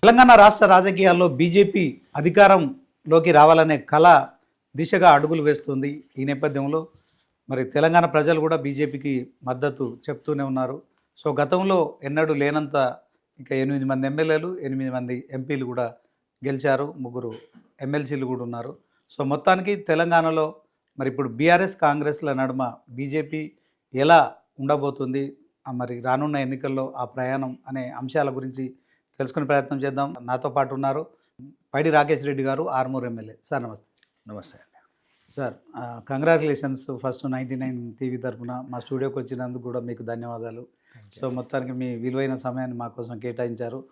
తెలంగాణ రాష్ట్ర రాజకీయాల్లో బీజేపీ అధికారంలోకి రావాలనే కళ దిశగా అడుగులు వేస్తుంది. ఈ నేపథ్యంలో మరి తెలంగాణ ప్రజలు కూడా బీజేపీకి మద్దతు చెప్తూనే ఉన్నారు. సో గతంలో ఎన్నడూ లేనంత ఇక 8 మంది ఎమ్మెల్యేలు 8 మంది ఎంపీలు కూడా గెలిచారు. 3 ఎమ్మెల్సీలు కూడా ఉన్నారు. సో మొత్తానికి తెలంగాణలో మరి ఇప్పుడు బీఆర్ఎస్ కాంగ్రెస్ల నడుమ బీజేపీ ఎలా ఉండబోతుంది, మరి రానున్న ఎన్నికల్లో ఆ ప్రయాణం అనే అంశాల గురించి తెలుసుకునే ప్రయత్నం చేద్దాం. నాతో పాటు ఉన్నారు పైడి రాకేష్ రెడ్డి గారు, ఆర్మూర్ ఎమ్మెల్యే. సార్ నమస్తే. నమస్తే అండి. సార్ కంగ్రాచులేషన్స్ ఫస్ట్ 99 టీవీ తరఫున మా స్టూడియోకి వచ్చినందుకు కూడా మీకు ధన్యవాదాలు. సో మొత్తానికి మీ విలువైన సమయాన్ని మా కోసం కేటాయించారు.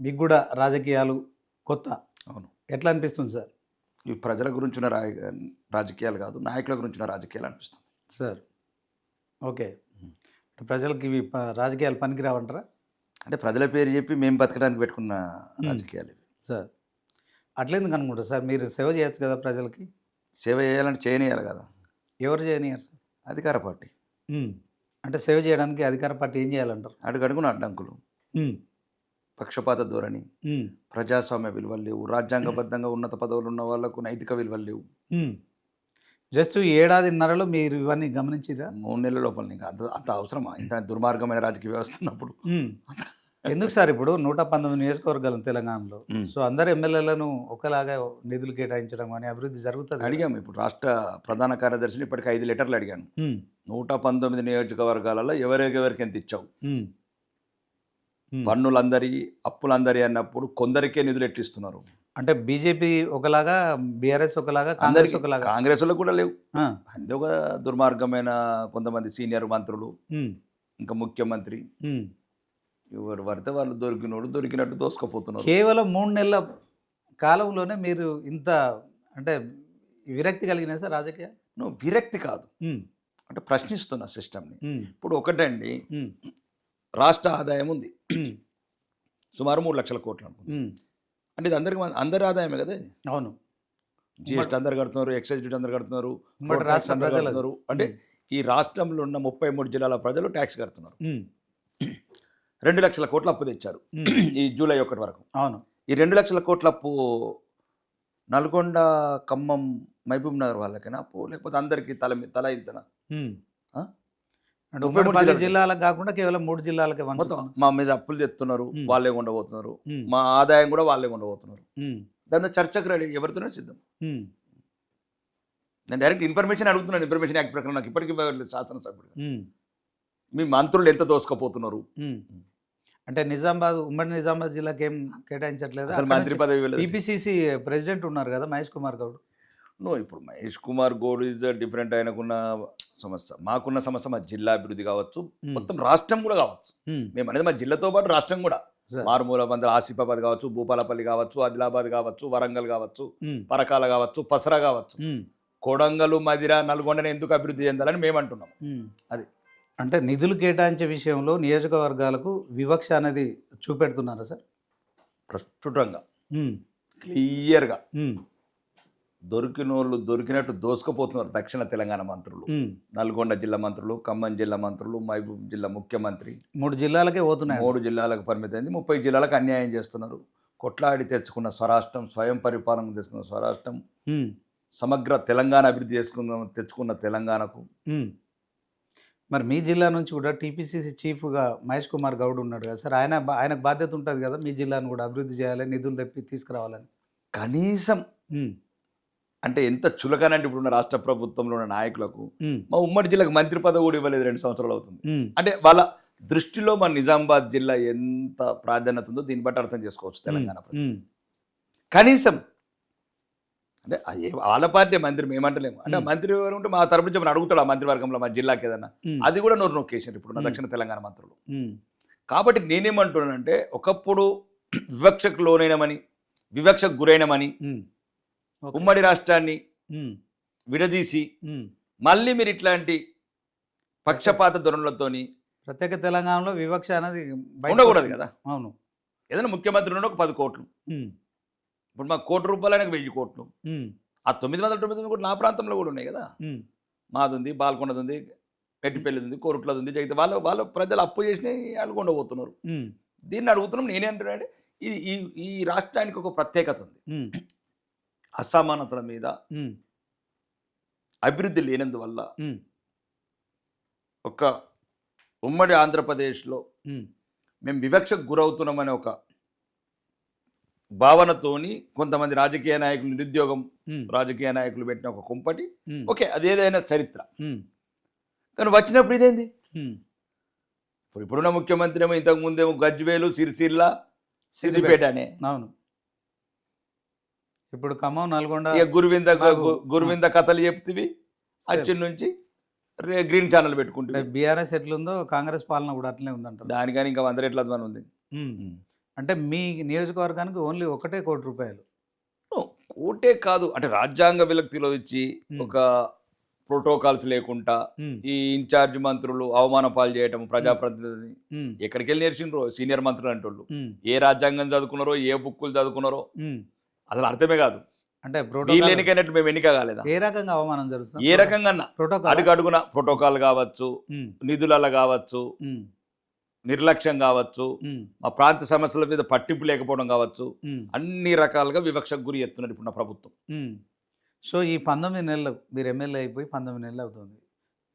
మీకు కూడా రాజకీయాలు కొత్త, అవును, ఎట్లా అనిపిస్తుంది సార్? ఇవి ప్రజల గురించిన రాజకీయాలు కాదు, నాయకుల గురించిన రాజకీయాలు అనిపిస్తుంది సార్. ఓకే, ప్రజలకు ఇవి రాజకీయాలు పనికిరావంటారా? అంటే ప్రజల పేరు చెప్పి మేము బతకడానికి పెట్టుకున్న రాజకీయాలు ఇవి. సార్ అట్లేందుకు అనుకుంటారు సార్? మీరు సేవ చేయొచ్చు కదా ప్రజలకి. సేవ చేయాలంటే చేయనియాలి కదా. ఎవరు చేయనియారు సార్? అధికార పార్టీ. అంటే సేవ చేయడానికి అధికార పార్టీ ఏం చేయాలంటారు? అడుగడుగున అడ్డంకులు, పక్షపాత ధోరణి, ప్రజాస్వామ్య విలువలు లేవు, రాజ్యాంగబద్ధంగా ఉన్నత పదవులు ఉన్న వాళ్ళకు నైతిక విలువలు లేవు. జస్ట్ 1.5 ఏడాదిన్నరలో మీరు ఇవన్నీ గమనించిరా? 3 నెలల లోపల ఇంకా అంత అవసరమా? ఇంత దుర్మార్గమైన రాజకీయ వ్యవస్థ ఉన్నప్పుడు ఎందుకు సార్? ఇప్పుడు 119 నియోజకవర్గాలు తెలంగాణలో. సో అందరు ఎమ్మెల్యేలను ఒకలాగా నిధులు కేటాయించడం కానీ అభివృద్ధి జరుగుతుంది. అడిగాము. ఇప్పుడు రాష్ట్ర ప్రధాన కార్యదర్శిని ఇప్పటికి 5 లెటర్లు అడిగాను. 119 నియోజకవర్గాలలో ఎవరెవరికి ఎంత ఇచ్చావు, పన్నులందరి అప్పులందరి అన్నప్పుడు కొందరికే నిధులు ఎట్టిస్తున్నారు. అంటే బీజేపీ ఒకలాగా, బీఆర్ఎస్ ఒకలాగా, కాంగ్రెస్ ఒకలాగా. కాంగ్రెస్లో కూడా లేవు. అంతే ఒక దుర్మార్గమైన కొంతమంది సీనియర్ మంత్రులు, ఇంకా ముఖ్యమంత్రి, ఎవరు పడితే వాళ్ళు దొరికినట్టు దోసుకుపోతున్నారు. కేవలం 3 నెలల కాలంలోనే మీరు ఇంత అంటే విరక్తి కలిగిన సార్ రాజకీయ? నువ్వు విరక్తి కాదు, అంటే ప్రశ్నిస్తున్న సిస్టమ్ని. ఇప్పుడు ఒకటండి, రాష్ట్ర ఆదాయం ఉంది సుమారు 3 లక్షల కోట్లు అనుకుంది. అంటే ఇది అందరి ఆదాయమే కదా ఇది. అవును, జిఎస్టీ అందరు కడుతున్నారు, ఎక్సైజ్ డ్యూటీ అందరు కడుతున్నారు, అందరు కడుతున్నారు. అంటే ఈ రాష్ట్రంలో ఉన్న 33 జిల్లాల ప్రజలు ట్యాక్స్ కడుతున్నారు. 2 లక్షల కోట్ల అప్పు తెచ్చారు ఈ జూలై 1 వరకు. అవును, ఈ 2 లక్షల కోట్ల అప్పు నల్గొండ, ఖమ్మం, మహబూబ్ నగర్ వాళ్ళకైనా అప్పు, లేకపోతే అందరికి తల ఇంతనా? 10 జిల్లాలకు కాకుండా కేవలం 3 జిల్లాలకే మొత్తం మా మీద అప్పులు తెస్తున్నారు, వాళ్ళే ఉండబోతున్నారు, మా ఆదాయం కూడా వాళ్ళే ఉండబోతున్నారు. దాని మీద చర్చకు రెడీ, ఎవరితోనే సిద్ధం. నేను డైరెక్ట్ ఇన్ఫర్మేషన్ అడుగుతున్నాను. ఇన్ఫర్మేషన్ యాక్ట్ ప్రకారం నాకు ఇప్పటికీ శాసనసభ్యుడు మీ మంత్రులు ఎంత దోసుకపోతున్నారు. అంటే ఉమ్మడి నిజామాబాద్ జిల్లాకి ఏం కేటాయించట్లేదు. అసలు మంత్రి పదవి టీపీసీసీ ప్రెసిడెంట్ ఉన్నారు కదా మహేష్ కుమార్ గౌడ్. ఇప్పుడు మహేష్ కుమార్ గౌడ్ ఈజ్ డిఫరెంట్. ఆయనకున్న సమస్య, మాకున్న సమస్య మా జిల్లా అభివృద్ధి కావచ్చు, మొత్తం రాష్ట్రం కూడా కావచ్చు. మేము అనేది మా జిల్లాతో పాటు రాష్ట్రం కూడా. మారుమూల బందర్ ఆసిఫాబాద్ కావచ్చు, భూపాలపల్లి కావచ్చు, ఆదిలాబాద్ కావచ్చు, వరంగల్ కావచ్చు, పరకాల కావచ్చు, పసరా కావచ్చు, కొడంగల్, మదిర, నల్గొండని ఎందుకు అభివృద్ధి చెందాలని మేము అంటున్నాం. అది అంటే నిధులు కేటాయించే విషయంలో నియోజకవర్గాలకు వివక్ష అనేది చూపెడుతున్నారా సార్? ప్రస్ఫుటంగా, క్లియర్గా దొరికిన వాళ్ళు దొరికినట్టు దోసుకుపోతున్నారు. దక్షిణ తెలంగాణ మంత్రులు, నల్గొండ జిల్లా మంత్రులు, ఖమ్మం జిల్లా మంత్రులు, మహబూబ్ జిల్లా ముఖ్యమంత్రి 3 జిల్లాలకే పోతున్నాయి. 3 జిల్లాలకు పరిమితమైంది, 30 జిల్లాలకు అన్యాయం చేస్తున్నారు. కొట్లాడి తెచ్చుకున్న స్వరాష్ట్రం, స్వయం పరిపాలన తెచ్చుకున్న స్వరాష్ట్రం, సమగ్ర తెలంగాణ అభివృద్ధి తెచ్చుకున్న తెలంగాణకు. మరి మీ జిల్లా నుంచి కూడా టీపీసీసీ చీఫ్గా మహేష్ కుమార్ గౌడ్ ఉన్నాడు కదా సార్. ఆయనకు బాధ్యత ఉంటుంది కదా మీ జిల్లాను కూడా అభివృద్ధి చేయాలి, నిధులు తీసుకురావాలని. కనీసం అంటే ఎంత చులకనంటే ఇప్పుడున్న రాష్ట్ర ప్రభుత్వంలో ఉన్న నాయకులకు మా ఉమ్మడి జిల్లాకు మంత్రి పదవి కూడా ఇవ్వలేదు. 2 సంవత్సరాలు అవుతుంది. అంటే వాళ్ళ దృష్టిలో మన నిజామాబాద్ జిల్లా ఎంత ప్రాధాన్యత ఉందో దీన్ని బట్టి అర్థం చేసుకోవచ్చు తెలంగాణ ప్రజలు. కనీసం అంటే వాళ్ళ పార్టీ మంత్రి మేమంటలేము. అంటే మంత్రి ఎవరు ఉంటే మా తరపు నుంచి మనం అడుగుతాడు ఆ మంత్రివర్గంలో మా జిల్లాకి ఏదన్నా, అది కూడా నోరు నొక్కేసారు ఇప్పుడు నా దక్షిణ తెలంగాణ మంత్రులు. కాబట్టి నేనేమంటున్నానంటే, ఒకప్పుడు వివక్షకు లోనైనమని, వివక్షకు గురైనమని ఉమ్మడి రాష్ట్రాన్ని విడదీసి మళ్ళీ మీరు ఇట్లాంటి పక్షపాత ధోరణులతోని ప్రత్యేక తెలంగాణలో వివక్ష అనేది ఉండకూడదు కదా. అవును, ఏదైనా ముఖ్యమంత్రి ఉన్న ఒక 10 కోట్లు, ఇప్పుడు మాకు ₹1 ఆయనకు 1000 కోట్లు. ఆ 999 కోట్లు నా ప్రాంతంలో కూడా ఉన్నాయి కదా. మాది ఉంది, బాల్కొండది ఉంది, పెట్టిపల్లిది ఉంది, కోరుట్లది ఉంది, జగితే వాళ్ళ ప్రజలు అప్పు చేసి వాళ్ళు ఉండబోతున్నారు. దీన్ని అడుగుతున్నాం. నేనే అంటున్నానంటే ఇది ఈ ఈ రాష్ట్రానికి ఒక ప్రత్యేకత ఉంది. ఉమ్, అసమానతల మీద ఉమ్, అభివృద్ధి లేనందువల్ల ఉమ్, ఒక ఉమ్మడి ఆంధ్రప్రదేశ్లో ఉమ్, మేము వివక్షకు గురవుతున్నామనే ఒక భావనతోని కొంతమంది రాజకీయ నాయకులు, నిరుద్యోగం ఉమ్, రాజకీయ నాయకులు పెట్టిన ఒక కుంపటి. ఉమ్, ఓకే, అదేదైనా చరిత్ర. ఉమ్, కానీ వచ్చినప్పుడు ఇదేంది? ఉమ్. ఇప్పుడున్న ముఖ్యమంత్రి ఏమో ఇంతకు ముందేమో గజ్వేలు, సిరిసిల్ల, సిద్దిపేట అనే. అవును, ఇప్పుడు ఖమ్మం, నల్గొండ. ఇక నాకు- గురువింద కథలు చెప్తివి. అచ్చి నుంచి గ్రీన్ ఛానల్ పెట్టుకుంటుంది. బీఆర్ఎస్ ఎట్లుందో కాంగ్రెస్ పాలన కూడా అట్లనే ఉందంటారు. దానికని ఇంకా 100 రెట్ల అధ్వానం ఉంది. ఉమ్. అంటే మీ నియోజకవర్గానికి ఓన్లీ ఒకటే ₹1 కోటి. కోటే కాదు, అంటే రాజ్యాంగ విలక్తిలో ఇచ్చి ఒక ప్రోటోకాల్స్ లేకుండా ఉమ్, ఈ ఇన్ఛార్జ్ మంత్రులు అవమాన పాలు చేయటం ప్రజాప్రతినిధిని. ఉమ్, ఎక్కడికి వెళ్ళి నేర్చిండ్రో సీనియర్ మంత్రులు అంటోళ్ళు. ఉమ్, ఏ రాజ్యాంగం చదువుకున్నారో, ఏ బుక్కులు చదువుకున్నారో ఉమ్. అసలు అర్థమే కాదు. అంటే వీళ్ళు ప్రోటోకాల్ ఎన్నికైనట్టు మేము ఎన్నిక కాలేదా? ఏ రకంగా అవమానం జరుగుతుంది? ఏ రకంగా ప్రోటోకాల్. అడుగడుగున ప్రోటోకాల్ కావచ్చు, నిధులలో కావచ్చు, నిర్లక్ష్యం కావచ్చు, మా ప్రాంత సమస్యల మీద పట్టింపు లేకపోవడం కావచ్చు, అన్ని రకాలుగా వివక్షకు గురి ఎత్తున్నారు ఇప్పుడు నా ప్రభుత్వం. సో ఈ 19 నెలలు మీరు ఎమ్మెల్యే అయిపోయి 19 నెలలు అవుతుంది.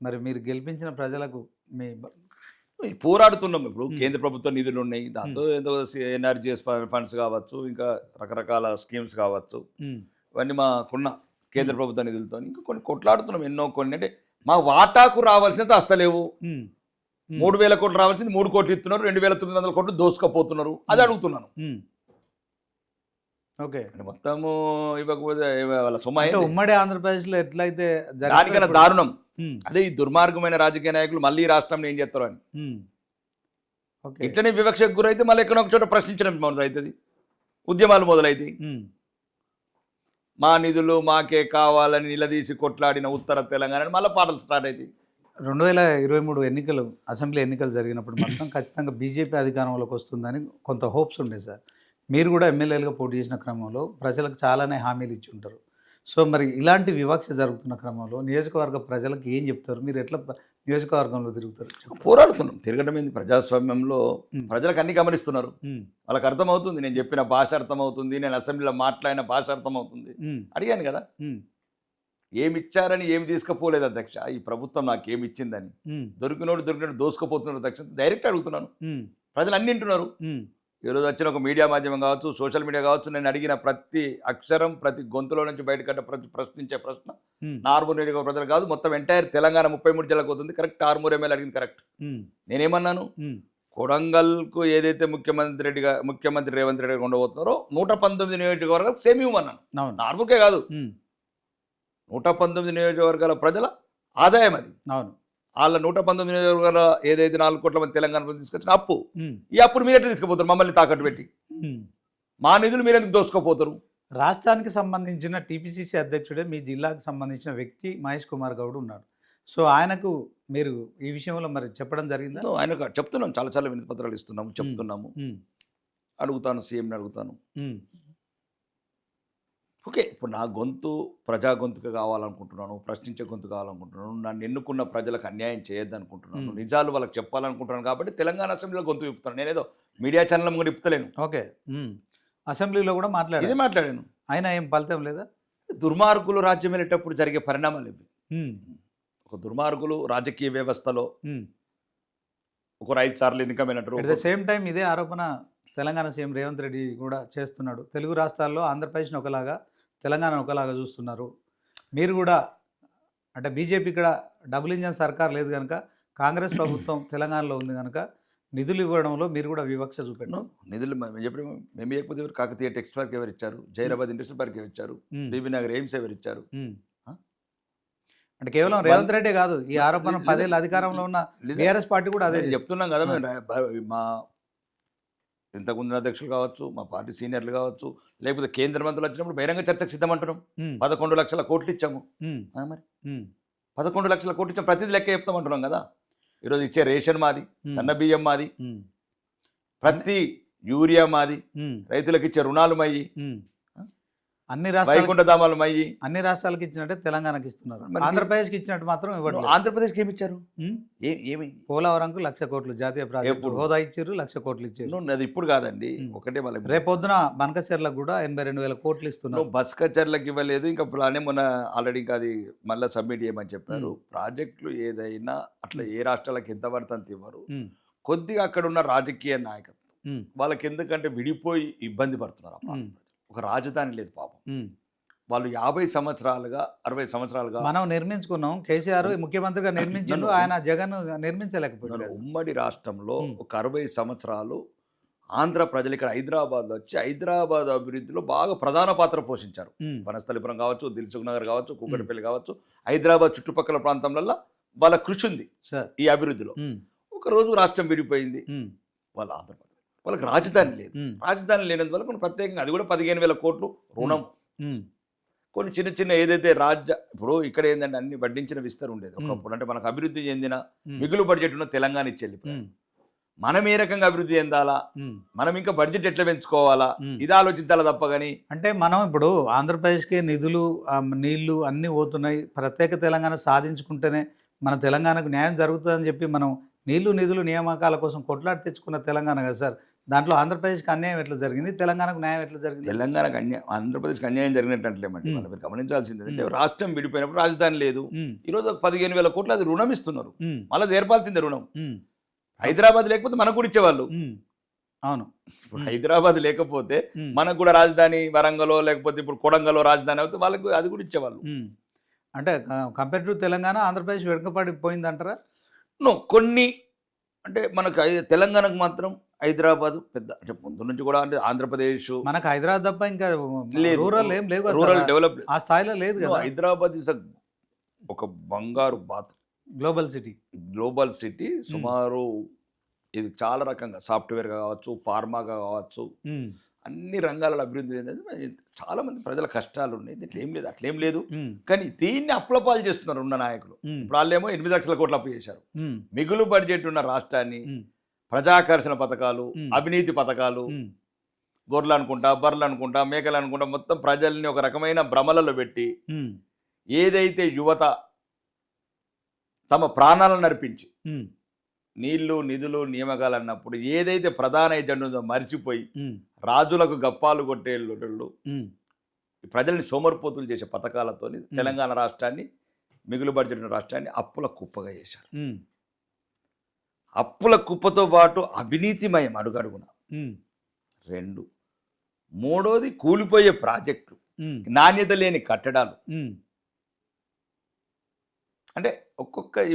మరి మీరు గెలిపించిన ప్రజలకు మీ పోరాడుతున్నాం. ఇప్పుడు కేంద్ర ప్రభుత్వ నిధులు ఉన్నాయి, దాంతో ఏదో ఎన్ఆర్జీఎస్ ఫండ్స్ కావచ్చు, ఇంకా రకరకాల స్కీమ్స్ కావచ్చు, ఇవన్నీ మాకున్న కేంద్ర ప్రభుత్వ నిధులతో ఇంకా కొన్ని కొట్లాడుతున్నాం. ఎన్నో కొన్ని అంటే మా వాటాకు రావాల్సినది అస్తలేవు. 3,000 కోట్లు రావాల్సింది 3 కోట్లు ఇస్తున్నారు, 2,900 కోట్లు దోసుకపోతున్నారు. అది అడుగుతున్నాను. ఓకే, మొత్తము ఇవ్వకపోతే వాళ్ళ సొమ్మ ఉమ్మడి ఆంధ్రప్రదేశ్లో ఎట్లయితే దానికన్నా దారుణం. అదే ఈ దుర్మార్గమైన రాజకీయ నాయకులు మళ్ళీ రాష్ట్రంలో ఏం చేస్తారు అని ఇట్లనే వివక్షకు గురైతే మళ్ళీ ఎక్కడొక చోట ప్రశ్నించడం మొదలవుతుంది, ఉద్యమాలు మొదలవుతాయి. మా నిధులు మాకే కావాలని నిలదీసి కొట్లాడిన ఉత్తర తెలంగాణ మళ్ళీ పాటలు స్టార్ట్ అవుతాయి. 2023 ఎన్నికలు, అసెంబ్లీ ఎన్నికలు జరిగినప్పుడు మాత్రం ఖచ్చితంగా బీజేపీ అధికారంలోకి వస్తుందని కొంత హోప్స్ ఉండే సార్. మీరు కూడా ఎమ్మెల్యేలుగా పోటీ చేసిన క్రమంలో ప్రజలకు చాలానే హామీలు ఇచ్చి ఉంటారు. సో మరి ఇలాంటి వివక్ష జరుగుతున్న క్రమంలో నియోజకవర్గ ప్రజలకు ఏం చెప్తారు? మీరు ఎట్లా నియోజకవర్గంలో తిరుగుతారు? పోరాడుతున్నాం. తిరగడం ఏంది? ప్రజాస్వామ్యంలో ప్రజలకు అన్ని గమనిస్తున్నారు, వాళ్ళకి అర్థమవుతుంది. నేను చెప్పిన భాష అర్థమవుతుంది, నేను అసెంబ్లీలో మాట్లాడిన భాష అర్థమవుతుంది. అడిగాను కదా, ఏమి ఇచ్చారని ఏమి తీసుకుపోలేదు అధ్యక్ష, ఈ ప్రభుత్వం నాకు ఏమి ఇచ్చిందని. దొరికినట్టు దోసుకుపోతున్నారు అధ్యక్ష, డైరెక్ట్ అడుగుతున్నాను. ప్రజలు అన్ని వింటున్నారు. ఈరోజు వచ్చిన ఒక మీడియా మాధ్యమం కావచ్చు, సోషల్ మీడియా కావచ్చు, నేను అడిగిన ప్రతి అక్షరం, ప్రతి గొంతులో నుంచి బయటకట్ట ప్రతి ప్రశ్నించే ప్రశ్న నా ఆర్మూర్ నియోజకవర్గ ప్రజలు కాదు, మొత్తం ఎంటైర్ తెలంగాణ 33 జిల్లాకు అవుతుంది. కరెక్ట్, ఆర్మూర్ ఎమ్మెల్యే అడిగింది కరెక్ట్. నేనేమన్నాను, కొడంగల్కు ఏదైతే ముఖ్యమంత్రి రేవంత్ రెడ్డి గారు ఉండబోతున్నారో 119 నియోజకవర్గాలకు సేమ్ ఇవ్వమన్నాను. ఆర్మూర్కే కాదు, 119 నియోజకవర్గాల ప్రజల ఆదాయం అది. అవును, వాళ్ళ 119 నియోజకవర్గాల ఏదైతే 4 కోట్ల మంది తెలంగాణ తీసుకొచ్చిన అప్పు, ఈ అప్పును మీరు ఎట్లా తీసుకుపోతారు? మమ్మల్ని తాకట్టు పెట్టి మా నిధులు మీరు ఎందుకు దోసుకోపోతారు? రాష్ట్రానికి సంబంధించిన టీపీసీసీ అధ్యక్షుడే మీ జిల్లాకు సంబంధించిన వ్యక్తి మహేష్ కుమార్ గౌడ్ ఉన్నాడు. సో ఆయనకు మీరు ఈ విషయంలో మరి చెప్పడం జరిగిందా? ఆయనకు చెప్తున్నాం, చాలా వినతి పత్రాలు ఇస్తున్నాము, చెప్తున్నాము, అడుగుతాను, సీఎంని అడుగుతాను. ఓకే, ఇప్పుడు నా గొంతు ప్రజా గొంతుగా కావాలనుకుంటున్నాను, ప్రశ్నించే గొంతు కావాలనుకుంటున్నాను, నన్ను ఎన్నుకున్న ప్రజలకు అన్యాయం చేయొద్దనుకుంటున్నాను, నిజాలు వాళ్ళకి చెప్పాలనుకుంటున్నాను. కాబట్టి తెలంగాణ అసెంబ్లీలో గొంతు విప్పుతాను. నేనేదో మీడియా ఛానల్ కూడా విప్పుతలేను. ఓకే, అసెంబ్లీలో కూడా మాట్లాడాను. ఆయన ఏం ఫలితం లేదా? దుర్మార్గులు రాజ్యం వెళ్ళేటప్పుడు జరిగే పరిణామాలు ఇవి. ఒక దుర్మార్గులు రాజకీయ వ్యవస్థలో ఒక 5 సార్లు ఎన్నికమైనట్టు. అట్ ద సేమ్ టైం ఇదే ఆరోపణ తెలంగాణ సీఎం రేవంత్ రెడ్డి కూడా చేస్తున్నాడు. తెలుగు రాష్ట్రాల్లో ఆంధ్రప్రదేశ్ని ఒకలాగా, తెలంగాణ ఒకలాగా చూస్తున్నారు. మీరు కూడా అంటే బీజేపీ ఇక్కడ డబుల్ ఇంజన్ సర్కార్ లేదు కనుక, కాంగ్రెస్ ప్రభుత్వం తెలంగాణలో ఉంది కనుక నిధులు ఇవ్వడంలో మీరు కూడా వివక్ష చూపెట్టాం. నిధులు మేము ఇవ్వకపోతే కాకతీయ టెక్స్ట్ పార్క్ ఎవరు ఇచ్చారు? జైరాబాద్ ఇండస్ట్రీ పార్క్ ఎవరు ఇచ్చారు? బీబీ నగర్ ఎయిమ్స్ ఎవరు ఇచ్చారు? అంటే కేవలం రేవంత్ రెడ్డి కాదు, ఈ ఆరోపణ 10 ఏళ్ళ అధికారంలో ఉన్న బీఆర్ఎస్ పార్టీ కూడా అదే చెప్తున్నాం కదా. మేము మా ఇంతకుముందు అధ్యక్షులు కావచ్చు, మా పార్టీ సీనియర్లు కావచ్చు, లేకపోతే కేంద్ర మంత్రులు వచ్చినప్పుడు బహిరంగ చర్చకు సిద్ధమంటున్నాం. 11 లక్షల కోట్లు ఇచ్చాము. మరి 11 లక్షల కోట్లు ఇచ్చాము, ప్రతిదీ లెక్క చెప్తామంటున్నాం కదా. ఈరోజు ఇచ్చే రేషన్ మాది, సన్న బియ్యం మాది, ప్రతి యూరియా మాది, రైతులకు ఇచ్చే రుణాలు మయ్యి, అన్ని రాష్ట్రాలు వైకుంఠధామాలు మయ్యి. అన్ని రాష్ట్రాలకు ఇచ్చినట్టే తెలంగాణకి ఇస్తున్నారు. మనకి- ఆంధ్రప్రదేశ్కి ఇచ్చినట్టు మాత్రం ఇవ్వట్లేదు. ఆంధ్రప్రదేశ్కి ఏమి ఇచ్చారు? ఉమ్. ఏమి పోలవరంకు 1,00,000 కోట్లు జాతీయ ప్రాజెక్టు ఎప్పుడు? హోదా ఇచ్చారు, 1,00,000 కోట్లు ఇచ్చారు. నువ్వు అది ఇప్పుడు కాదండి, ఒకటే మళ్ళీ రేపొద్దున బనకచెర్లకు కూడా 82,000 కోట్లు ఇస్తున్నారు. నువ్వు బస్ కచర్లకు ఇవ్వలేదు, ఇంకా ప్లానే మొన్న ఆల్రెడీ ఇంకా అది మళ్ళీ సబ్మిట్ చేయమని చెప్పారు. ప్రాజెక్టులు ఏదైనా అట్లా ఏ రాష్ట్రాలకు ఎంత పడుతుంది ఇవ్వరు. ఉమ్. కొద్దిగా అక్కడ ఉన్న రాజకీయ నాయకత్వం ఉమ్. వాళ్ళకి ఎందుకంటే విడిపోయి ఇబ్బంది పడుతున్నారు. ఆ ప్రాంత ఉమ్. ప్రజలు. ఒక రాజధాని లేదు పాపం. ఉమ్. వాళ్ళు 50 సంవత్సరాలుగా 60 సంవత్సరాలుగా మనం నిర్మించుకున్నాం. కేసీఆర్ ముఖ్యమంత్రిగా నిర్మించిండు, ఆయన జగన్ నిర్మించలేకపోయాడు. ఉమ్మడి రాష్ట్రంలో ఒక 60 సంవత్సరాలు ఆంధ్ర ప్రజలు ఇక్కడ హైదరాబాద్ వచ్చి హైదరాబాద్ అభివృద్ధిలో బాగా ప్రధాన పాత్ర పోషించారు. ఉమ్. వనస్థలిపురం కావచ్చు, దిల్సుఖ్ నగర్ కావచ్చు, కూకట్పల్లి కావచ్చు, హైదరాబాద్ చుట్టుపక్కల ప్రాంతంలో వాళ్ళ కృషి ఉంది సార్. ఈ అభివృద్ధిలో. ఉమ్. ఒక రోజు రాష్ట్రం విడిపోయింది, ఉమ్. వాళ్ళ ఆంధ్రప్రదేశ్ వాళ్ళకి రాజధాని లేదు. ఉమ్. రాజధాని లేనందువల్ల కొన్ని ప్రత్యేకంగా అది కూడా 15,000 కోట్లు రుణం. ఉమ్. కొన్ని చిన్న చిన్న ఏదైతే ఇప్పుడు ఇక్కడ ఏంటంటే అన్ని వడ్డించిన విస్తర ఉండేది ఒకప్పుడు. అంటే మనకు అభివృద్ధి చెందిన మిగులు బడ్జెట్ ఉన్న తెలంగాణ ఇచ్చేది. ఉమ్. మనం ఏ రకంగా అభివృద్ధి చెందాలా, ఉమ్. మనం ఇంకా బడ్జెట్ ఎట్లా పెంచుకోవాలా, ఇది ఆలోచించాలా తప్ప కానీ అంటే మనం ఇప్పుడు ఆంధ్రప్రదేశ్కి నిధులు నీళ్లు అన్నీ పోతున్నాయి, ప్రత్యేక తెలంగాణ సాధించుకుంటేనే మన తెలంగాణకు న్యాయం జరుగుతుందని చెప్పి మనం నీళ్లు నిధులు నియామకాల కోసం కొట్లాడి తెచ్చుకున్న తెలంగాణ కదా సార్. దాంట్లో ఆంధ్రప్రదేశ్కి అన్యాయం ఎట్లా జరిగింది, తెలంగాణకు న్యాయం ఎట్లా జరిగింది? తెలంగాణకు ఆంధ్రప్రదేశ్కి అన్యాయం జరిగినట్లేమండి. మనం మీరు గమనించాల్సింది అంటే రాష్ట్రం విడిపోయినప్పుడు రాజధాని లేదు. ఈరోజు ఒక 15,000 కోట్లు అది రుణం ఇస్తున్నారు. మళ్ళీ తీర్పాల్సిందే రుణం. హైదరాబాద్ లేకపోతే మనకు కూడా ఇచ్చేవాళ్ళు. అవును. ఇప్పుడు హైదరాబాద్ లేకపోతే మనకు కూడా రాజధాని వరంగలో లేకపోతే ఇప్పుడు కొడంగల్లో రాజధాని అవుతే వాళ్ళకు అది కూడా ఇచ్చేవాళ్ళు. అంటే కంపేర్ టు తెలంగాణ ఆంధ్రప్రదేశ్ వెనుకపడిపోయిందంటారా? కొన్ని అంటే మనకు తెలంగాణకు మాత్రం హైదరాబాద్ పెద్ద అంటే ముందు నుంచి కూడా అంటే ఆంధ్రప్రదేశ్ మనకు హైదరాబాద్ తప్ప ఇంకా లేదు. రూరల్ ఏం లేవు, రూరల్ డెవలప్ ఆ స్థాయిలో లేదు కదా. హైదరాబాద్ ఇస్ ఒక బంగారు బాత్, గ్లోబల్ సిటీ. Global city. సుమారు ఇది చాలా రకంగా సాఫ్ట్వేర్గా కావచ్చు, ఫార్మాగా కావచ్చు, అన్ని రంగాలలో అభివృద్ధి చెందింది. చాలా మంది ప్రజల కష్టాలు ఉన్నాయి, ఇట్లా ఏం లేదు అట్లేం లేదు. కానీ దీన్ని అప్లపాలు చేస్తున్నారు ఉన్న నాయకులు. ఇప్పుడు వాళ్ళేమో 8 లక్షల కోట్లు అప్పు చేశారు. మిగులు బడ్జెట్ ఉన్న రాష్ట్రాన్ని ప్రజాకర్షణ పథకాలు, అవినీతి పథకాలు, గొర్రెలు అనుకుంటా, బర్రెలు అనుకుంటా, మేకలు అనుకుంటా మొత్తం ప్రజల్ని ఒక రకమైన భ్రమలలో పెట్టి ఏదైతే యువత తమ ప్రాణాలను నడిపించి నీళ్లు నిధులు నియామకాలు అన్నప్పుడు ఏదైతే ప్రధాన ఎజెండా ఉందో మరిచిపోయి రాజులకు గప్పాలు కొట్టేళ్ళు ప్రజల్ని సోమరిపోతులు చేసే పథకాలతో తెలంగాణ రాష్ట్రాన్ని, మిగులు బడ్జెట్ రాష్ట్రాన్ని అప్పుల కుప్పగా చేశారు. అప్పుల కుప్పతో పాటు అవినీతిమయం అడుగడుగున. 2 మూడోది కూలిపోయే ప్రాజెక్టు, నాణ్యత లేని కట్టడాలు. అంటే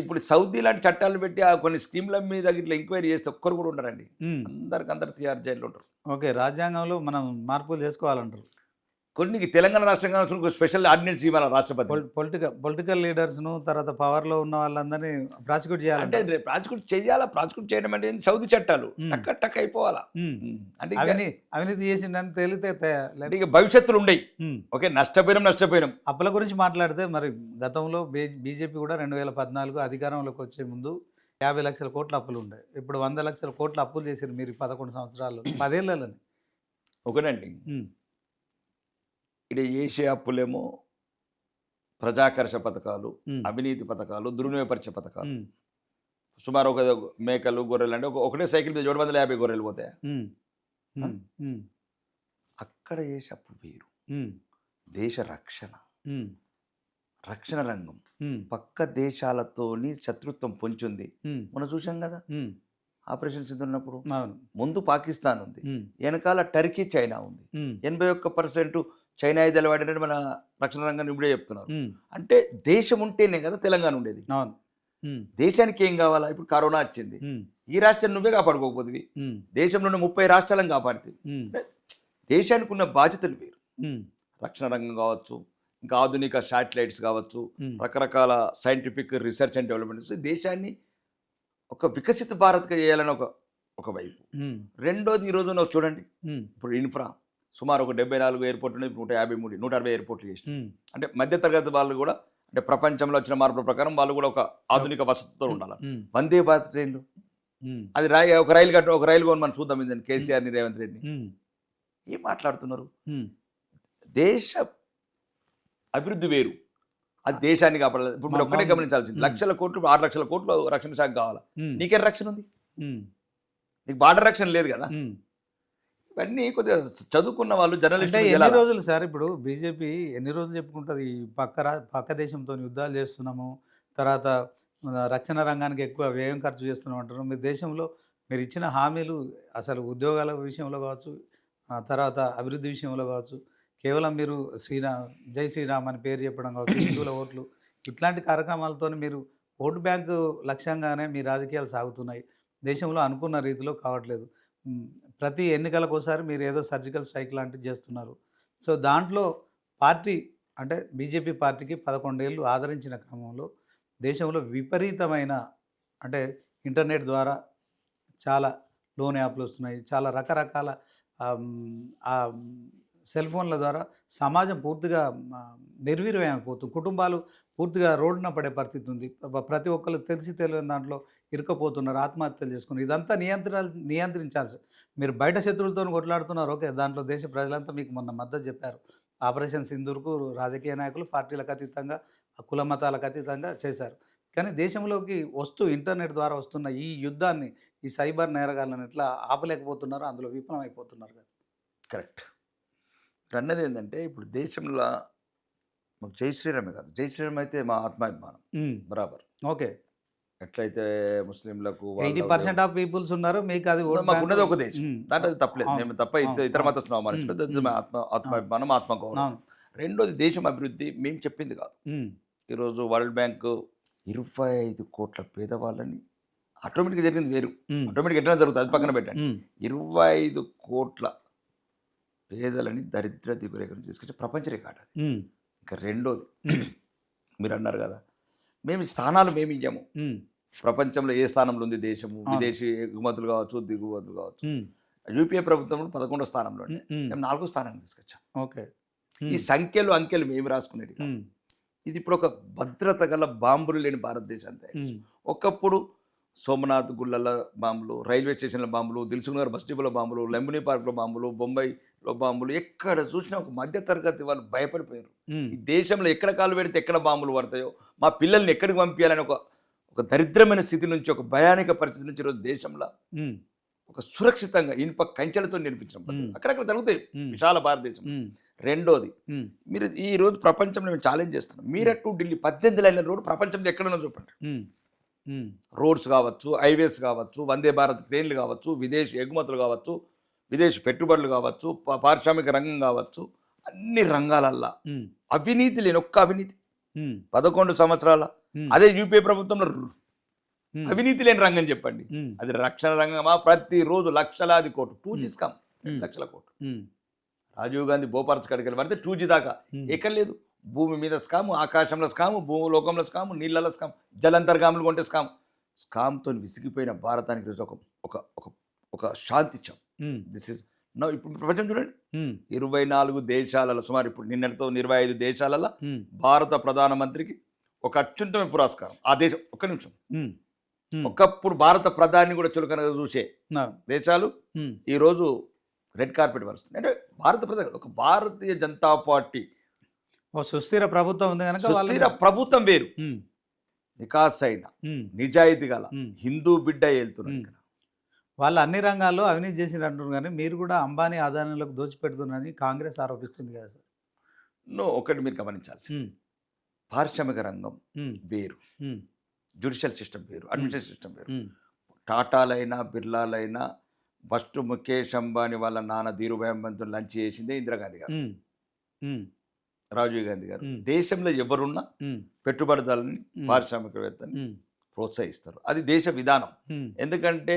ఇప్పుడు సౌదీ లాంటి చట్టాలు పెట్టి ఆ కొన్ని స్కీమ్ల మీద ఇట్లా ఎంక్వైరీ చేస్తే ఒక్కరు కూడా ఉండరండి. అందరు తిహార్ జైల్లో ఉంటారు. ఓకే, రాజ్యాంగంలో మనం మార్పులు చేసుకోవాలంటారు. కొన్ని తెలంగాణ రాష్ట్రంగా స్పెషల్ ఆర్డినెన్స్ ఇవ్వాలి రాష్ట్రపతి. పొలిటికల్ లీడర్స్ను తర్వాత పవర్లో ఉన్న వాళ్ళందరినీ ప్రాసిక్యూట్ చేయాలంటే ప్రాసిక్యూట్ చేయడం అంటే సౌదీ చట్టాలు టక్ అయిపోవాలా. అంటే అవినీతి చేసిండని తేలితే ఇక భవిష్యత్తులు ఉండయి. ఓకే, నష్టపోయినాం. అప్పుల గురించి మాట్లాడితే మరి గతంలో బీజేపీ కూడా 2014 అధికారంలోకి వచ్చే ముందు 50 లక్షల కోట్ల అప్పులు ఉండే. ఇప్పుడు 100 లక్షల కోట్ల అప్పులు చేశారు మీరు 11 సంవత్సరాలు, 10 ఏళ్ళని. ఒకనండి, ఇక్కడ చేసే అప్పులేమో ప్రజాకర్ష పథకాలు, అవినీతి పథకాలు, దుర్వినియోగపరిచే పథకాలు. సుమారు ఒక మేకలు, గొర్రెలు అంటే ఒకటే సైకిల్ మీద 750 గొర్రెలు పోతాయి. అక్కడ చేసే అప్పు వేరు. దేశ రక్షణ రంగం పక్క దేశాలతోని శత్రుత్వం పొంచుంది. మనం చూసాం కదా ఆపరేషన్ సింధు ఉన్నప్పుడు. ముందు పాకిస్తాన్ ఉంది, వెనకాల టర్కీ, చైనా ఉంది. 81% చైనా ఐదాలు వాడినట్టు మన రక్షణ రంగాన్ని ఇప్పుడే చెప్తున్నారు. అంటే దేశం ఉంటేనే కదా తెలంగాణ ఉండేది. దేశానికి ఏం కావాలా? ఇప్పుడు కరోనా వచ్చింది, ఈ రాష్ట్రాన్ని నువ్వే కాపాడుకోకపోతుంది, దేశంలోనే 30 రాష్ట్రాలను కాపాడుతుంది. దేశానికి ఉన్న బాధ్యతలు వేరు. రక్షణ రంగం కావచ్చు, ఇంకా ఆధునిక శాటిలైట్స్ కావచ్చు, రకరకాల సైంటిఫిక్ రీసెర్చ్ అండ్ డెవలప్మెంట్స్ దేశాన్ని ఒక వికసిత భారత్గా చేయాలని ఒక వైపు. రెండోది ఈరోజు నువ్వు చూడండి, ఇప్పుడు ఇన్ఫ్రా సుమారు ఒక 74 ఎయిర్పోర్ట్లు ఉన్నాయి, 153 160 ఎయిర్పోర్ట్లు చేసి. అంటే మధ్యతరగతి వాళ్ళు కూడా అంటే ప్రపంచంలో వచ్చిన మార్పుల ప్రకారం వాళ్ళు కూడా ఒక ఆధునిక వసతితో ఉండాలి. వందే భారత్ ట్రైన్లు అది ఒక రైలు కొని మనం చూద్దాం. కేసీఆర్ని, రేవంత్ రెడ్డిని ఏం మాట్లాడుతున్నారు? దేశ అభివృద్ధి వేరు, అది దేశాన్ని కాపాడాలి. ఇప్పుడు మీరు ఒక్కటే గమనించాల్సింది, లక్షల కోట్లు 6 లక్షల కోట్లు రక్షణ శాఖ కావాలా, నీకేం రక్షణ ఉంది? నీకు బార్డర్ రక్షణ లేదు కదా. ఇవన్నీ కొద్దిగా చదువుకున్న వాళ్ళు అంటే జర్నలిస్ట్ ఎన్ని రోజులు సార్ ఇప్పుడు బీజేపీ ఎన్ని రోజులు చెప్పుకుంటుంది ఈ పక్క దేశంతో యుద్ధాలు చేస్తున్నాము, తర్వాత రక్షణ రంగానికి ఎక్కువ వ్యయం ఖర్చు చేస్తున్నాం అంటారు. మీ దేశంలో మీరు ఇచ్చిన హామీలు అసలు ఉద్యోగాల విషయంలో కావచ్చు, తర్వాత అభివృద్ధి విషయంలో కావచ్చు, కేవలం మీరు జై శ్రీరామ్ అని పేరు చెప్పడం కావచ్చు, హిందువుల ఓట్లు, ఇట్లాంటి కార్యక్రమాలతో మీరు ఓటు బ్యాంకు లక్ష్యంగానే మీ రాజకీయాలు సాగుతున్నాయి. దేశంలో అనుకున్న రీతిలో కావట్లేదు. ప్రతి ఎన్నికలకోసారి మీరు ఏదో సర్జికల్ స్ట్రైక్ లాంటివి చేస్తున్నారు. సో దాంట్లో పార్టీ అంటే బీజేపీ పార్టీకి 11 ఏళ్ళు ఆదరించిన క్రమంలో దేశంలో విపరీతమైన అంటే ఇంటర్నెట్ ద్వారా చాలా లోన్ యాప్లు వస్తున్నాయి, చాలా రకరకాల సెల్ ఫోన్ల ద్వారా సమాజం పూర్తిగా నిర్వీర్యమైపోతుంది. కుటుంబాలు పూర్తిగా రోడ్డున పడే పరిస్థితి ఉంది. ప్రతి ఒక్కరు తెలియని దాంట్లో ఇరుక్కపోతున్నారు, ఆత్మహత్యలు చేసుకున్నారు. ఇదంతా నియంత్రించాల్సి. మీరు బయట శత్రువులతో కొట్లాడుతున్నారు, ఓకే, దాంట్లో దేశ ప్రజలంతా మీకు మొన్న మద్దతు చెప్పారు. ఆపరేషన్ సింధూర్కు రాజకీయ నాయకులు పార్టీలకు అతీతంగా, కుల మతాలకు అతీతంగా చేశారు. కానీ దేశంలోకి ఇంటర్నెట్ ద్వారా వస్తున్న ఈ యుద్ధాన్ని, ఈ సైబర్ నేరగాళ్ళని ఎట్లా ఆపలేకపోతున్నారు, అందులో విఫలం అయిపోతున్నారు కదా. కరెక్ట్. అన్నది ఏంటంటే ఇప్పుడు దేశంలో మాకు జై శ్రీరామే కాదు, జై శ్రీరామ్ అయితే మా ఆత్మాభిమానం బరాబర్. ఓకే, ఎట్లయితే ముస్లింలకు 80% ఆఫ్ పీపుల్స్ ఉన్నారు, మీకు అది మాకు ఉన్నది ఒక దేశం, దాంట్లో అది తప్పలేదు. మేము తప్ప ఇతర మతస్థులు అవమానించలేదు. ఆత్మాభిమానం, ఆత్మగౌరవం. రెండోది దేశం అభివృద్ధి మేము చెప్పింది కాదు. ఈరోజు వరల్డ్ బ్యాంక్ 25 కోట్ల పేదవాళ్ళని, ఆటోమేటిక్గా జరిగింది వేరు, ఆటోమేటిక్ ఎట్లా జరుగుతుంది అది పక్కన పెట్టండి. 25 కోట్ల పేదలని దరిద్ర దిగురేఖను తీసుకొచ్చి ప్రపంచ రికార్డు అది. ఇంకా రెండోది మీరు అన్నారు కదా, మేము స్థానాలు మేము ఇయ్యము. ప్రపంచంలో ఏ స్థానంలో ఉంది దేశము, విదేశీ ఎగుమతులు కావచ్చు, దిగుమతులు కావచ్చు. యూపీఏ ప్రభుత్వంలో 11వ స్థానంలో ఉండే, మేము 4వ స్థానానికి తీసుకొచ్చాం. ఓకే, ఈ సంఖ్యలు అంకెలు మేము రాసుకునేది. ఇది ఇప్పుడు ఒక భద్రత గల బాంబులు లేని భారతదేశాన్ని. ఒకప్పుడు సోమనాథ్ గుళ్ళల బాంబులు, రైల్వే స్టేషన్ల బాంబులు, దిల్సుఖ్నగర్ బస్ డిపోల బాంబులు, లంబినీ పార్క్లో బాంబులు, బొంబాయిలో బాంబులు, ఎక్కడ చూసినా ఒక మధ్యతరగతి వాళ్ళు భయపడిపోయారు. ఈ దేశంలో ఎక్కడ కాలు పెడితే ఎక్కడ బాంబులు పడతాయో, మా పిల్లల్ని ఎక్కడికి పంపించాలని ఒక దరిద్రమైన స్థితి నుంచి, ఒక భయానక పరిస్థితి నుంచి ఈరోజు దేశంలో ఒక సురక్షితంగా ఇనుప కంచెలతో నిర్మించడం అక్కడక్కడ జరుగుతాయి విశాల భారతదేశం. రెండోది, మీరు ఈ రోజు ప్రపంచంలో మేము ఛాలెంజ్ చేస్తున్నాం. మీరట్టు ఢిల్లీ 18 లైన్ల రోడ్డు ప్రపంచంలో ఎక్కడన్నా చూపండి. రోడ్స్ కావచ్చు, హైవేస్ కావచ్చు, వందే భారత్ ట్రైన్లు కావచ్చు, విదేశీ ఎగుమతులు కావచ్చు, విదేశీ పెట్టుబడులు కావచ్చు, పారిశ్రామిక రంగం కావచ్చు, అన్ని రంగాలల్లా అవినీతి లేని ఒక్క అవినీతి 11 సంవత్సరాల. అదే యూపీఏ ప్రభుత్వంలో అవినీతి లేని రంగం చెప్పండి, అది రక్షణ రంగమా? ప్రతిరోజు లక్షలాది కోట్లు 2G స్కామ్, 2 లక్షల కోట్లు. రాజీవ్ గాంధీ బోపార్స్ కడికి పడితే 2G దాకా ఎక్కడ లేదు. భూమి మీద స్కాము, ఆకాశంలో స్కాము, భూలోకంలో స్కాము, నీళ్ళలో స్కామ్, జలంతర్గాములు కొంటే స్కామ్తో విసిగిపోయిన భారతానికి రోజు ఒక శాంతి ఇచ్చాం. This is no. ఇప్పుడు ప్రపంచం చూడండి, 24 దేశాలలో సుమారు, ఇప్పుడు నిన్నటితో 25 దేశాలలో భారత ప్రధానమంత్రికి ఒక అత్యుత్తమ పురస్కారం. ఆ దేశం ఒక్క నిమిషం, ఒకప్పుడు భారత ప్రధాని కూడా చులకనగా చూసే దేశాలు ఈరోజు రెడ్ కార్పెట్ వరుస్తుంది. అంటే భారత ప్రధాని, ఒక భారతీయ జనతా పార్టీ సుస్థిర ప్రభుత్వం ఉంది కనుక, సుస్థిర ప్రభుత్వం వేరు, నికాస్ అయిన నిజాయితీ గల హిందూ బిడ్డ వెళ్తున్నారు. ఇక్కడ వాళ్ళు అన్ని రంగాల్లో అవినీతి చేసి అంటున్నారు, కానీ మీరు కూడా అంబానీ ఆదాయాలకు దోచిపెడుతున్నారని కాంగ్రెస్ ఆరోపిస్తుంది కదా సార్. ఒకటి మీరు గమనించాల్సింది, పారిశ్రామిక రంగం వేరు, జ్యుడిషియల్ సిస్టమ్ వేరు, అడ్మినిస్ట్రేషన్ సిస్టమ్ వేరు. టాటాలైనా బిర్లాలైనా ఫస్ట్ ముఖేష్ అంబానీ వాళ్ళ నాన్న ధీరుభాయ్ అంబానీతో లంచ్ చేసిందే ఇందిరాగాంధీ గారు, రాజీవ్ గాంధీ గారు. దేశంలో ఎవరున్నా పెట్టుబడిదారులని, పారిశ్రామికవేత్తని ప్రోత్సహిస్తారు. అది దేశ విధానం. ఎందుకంటే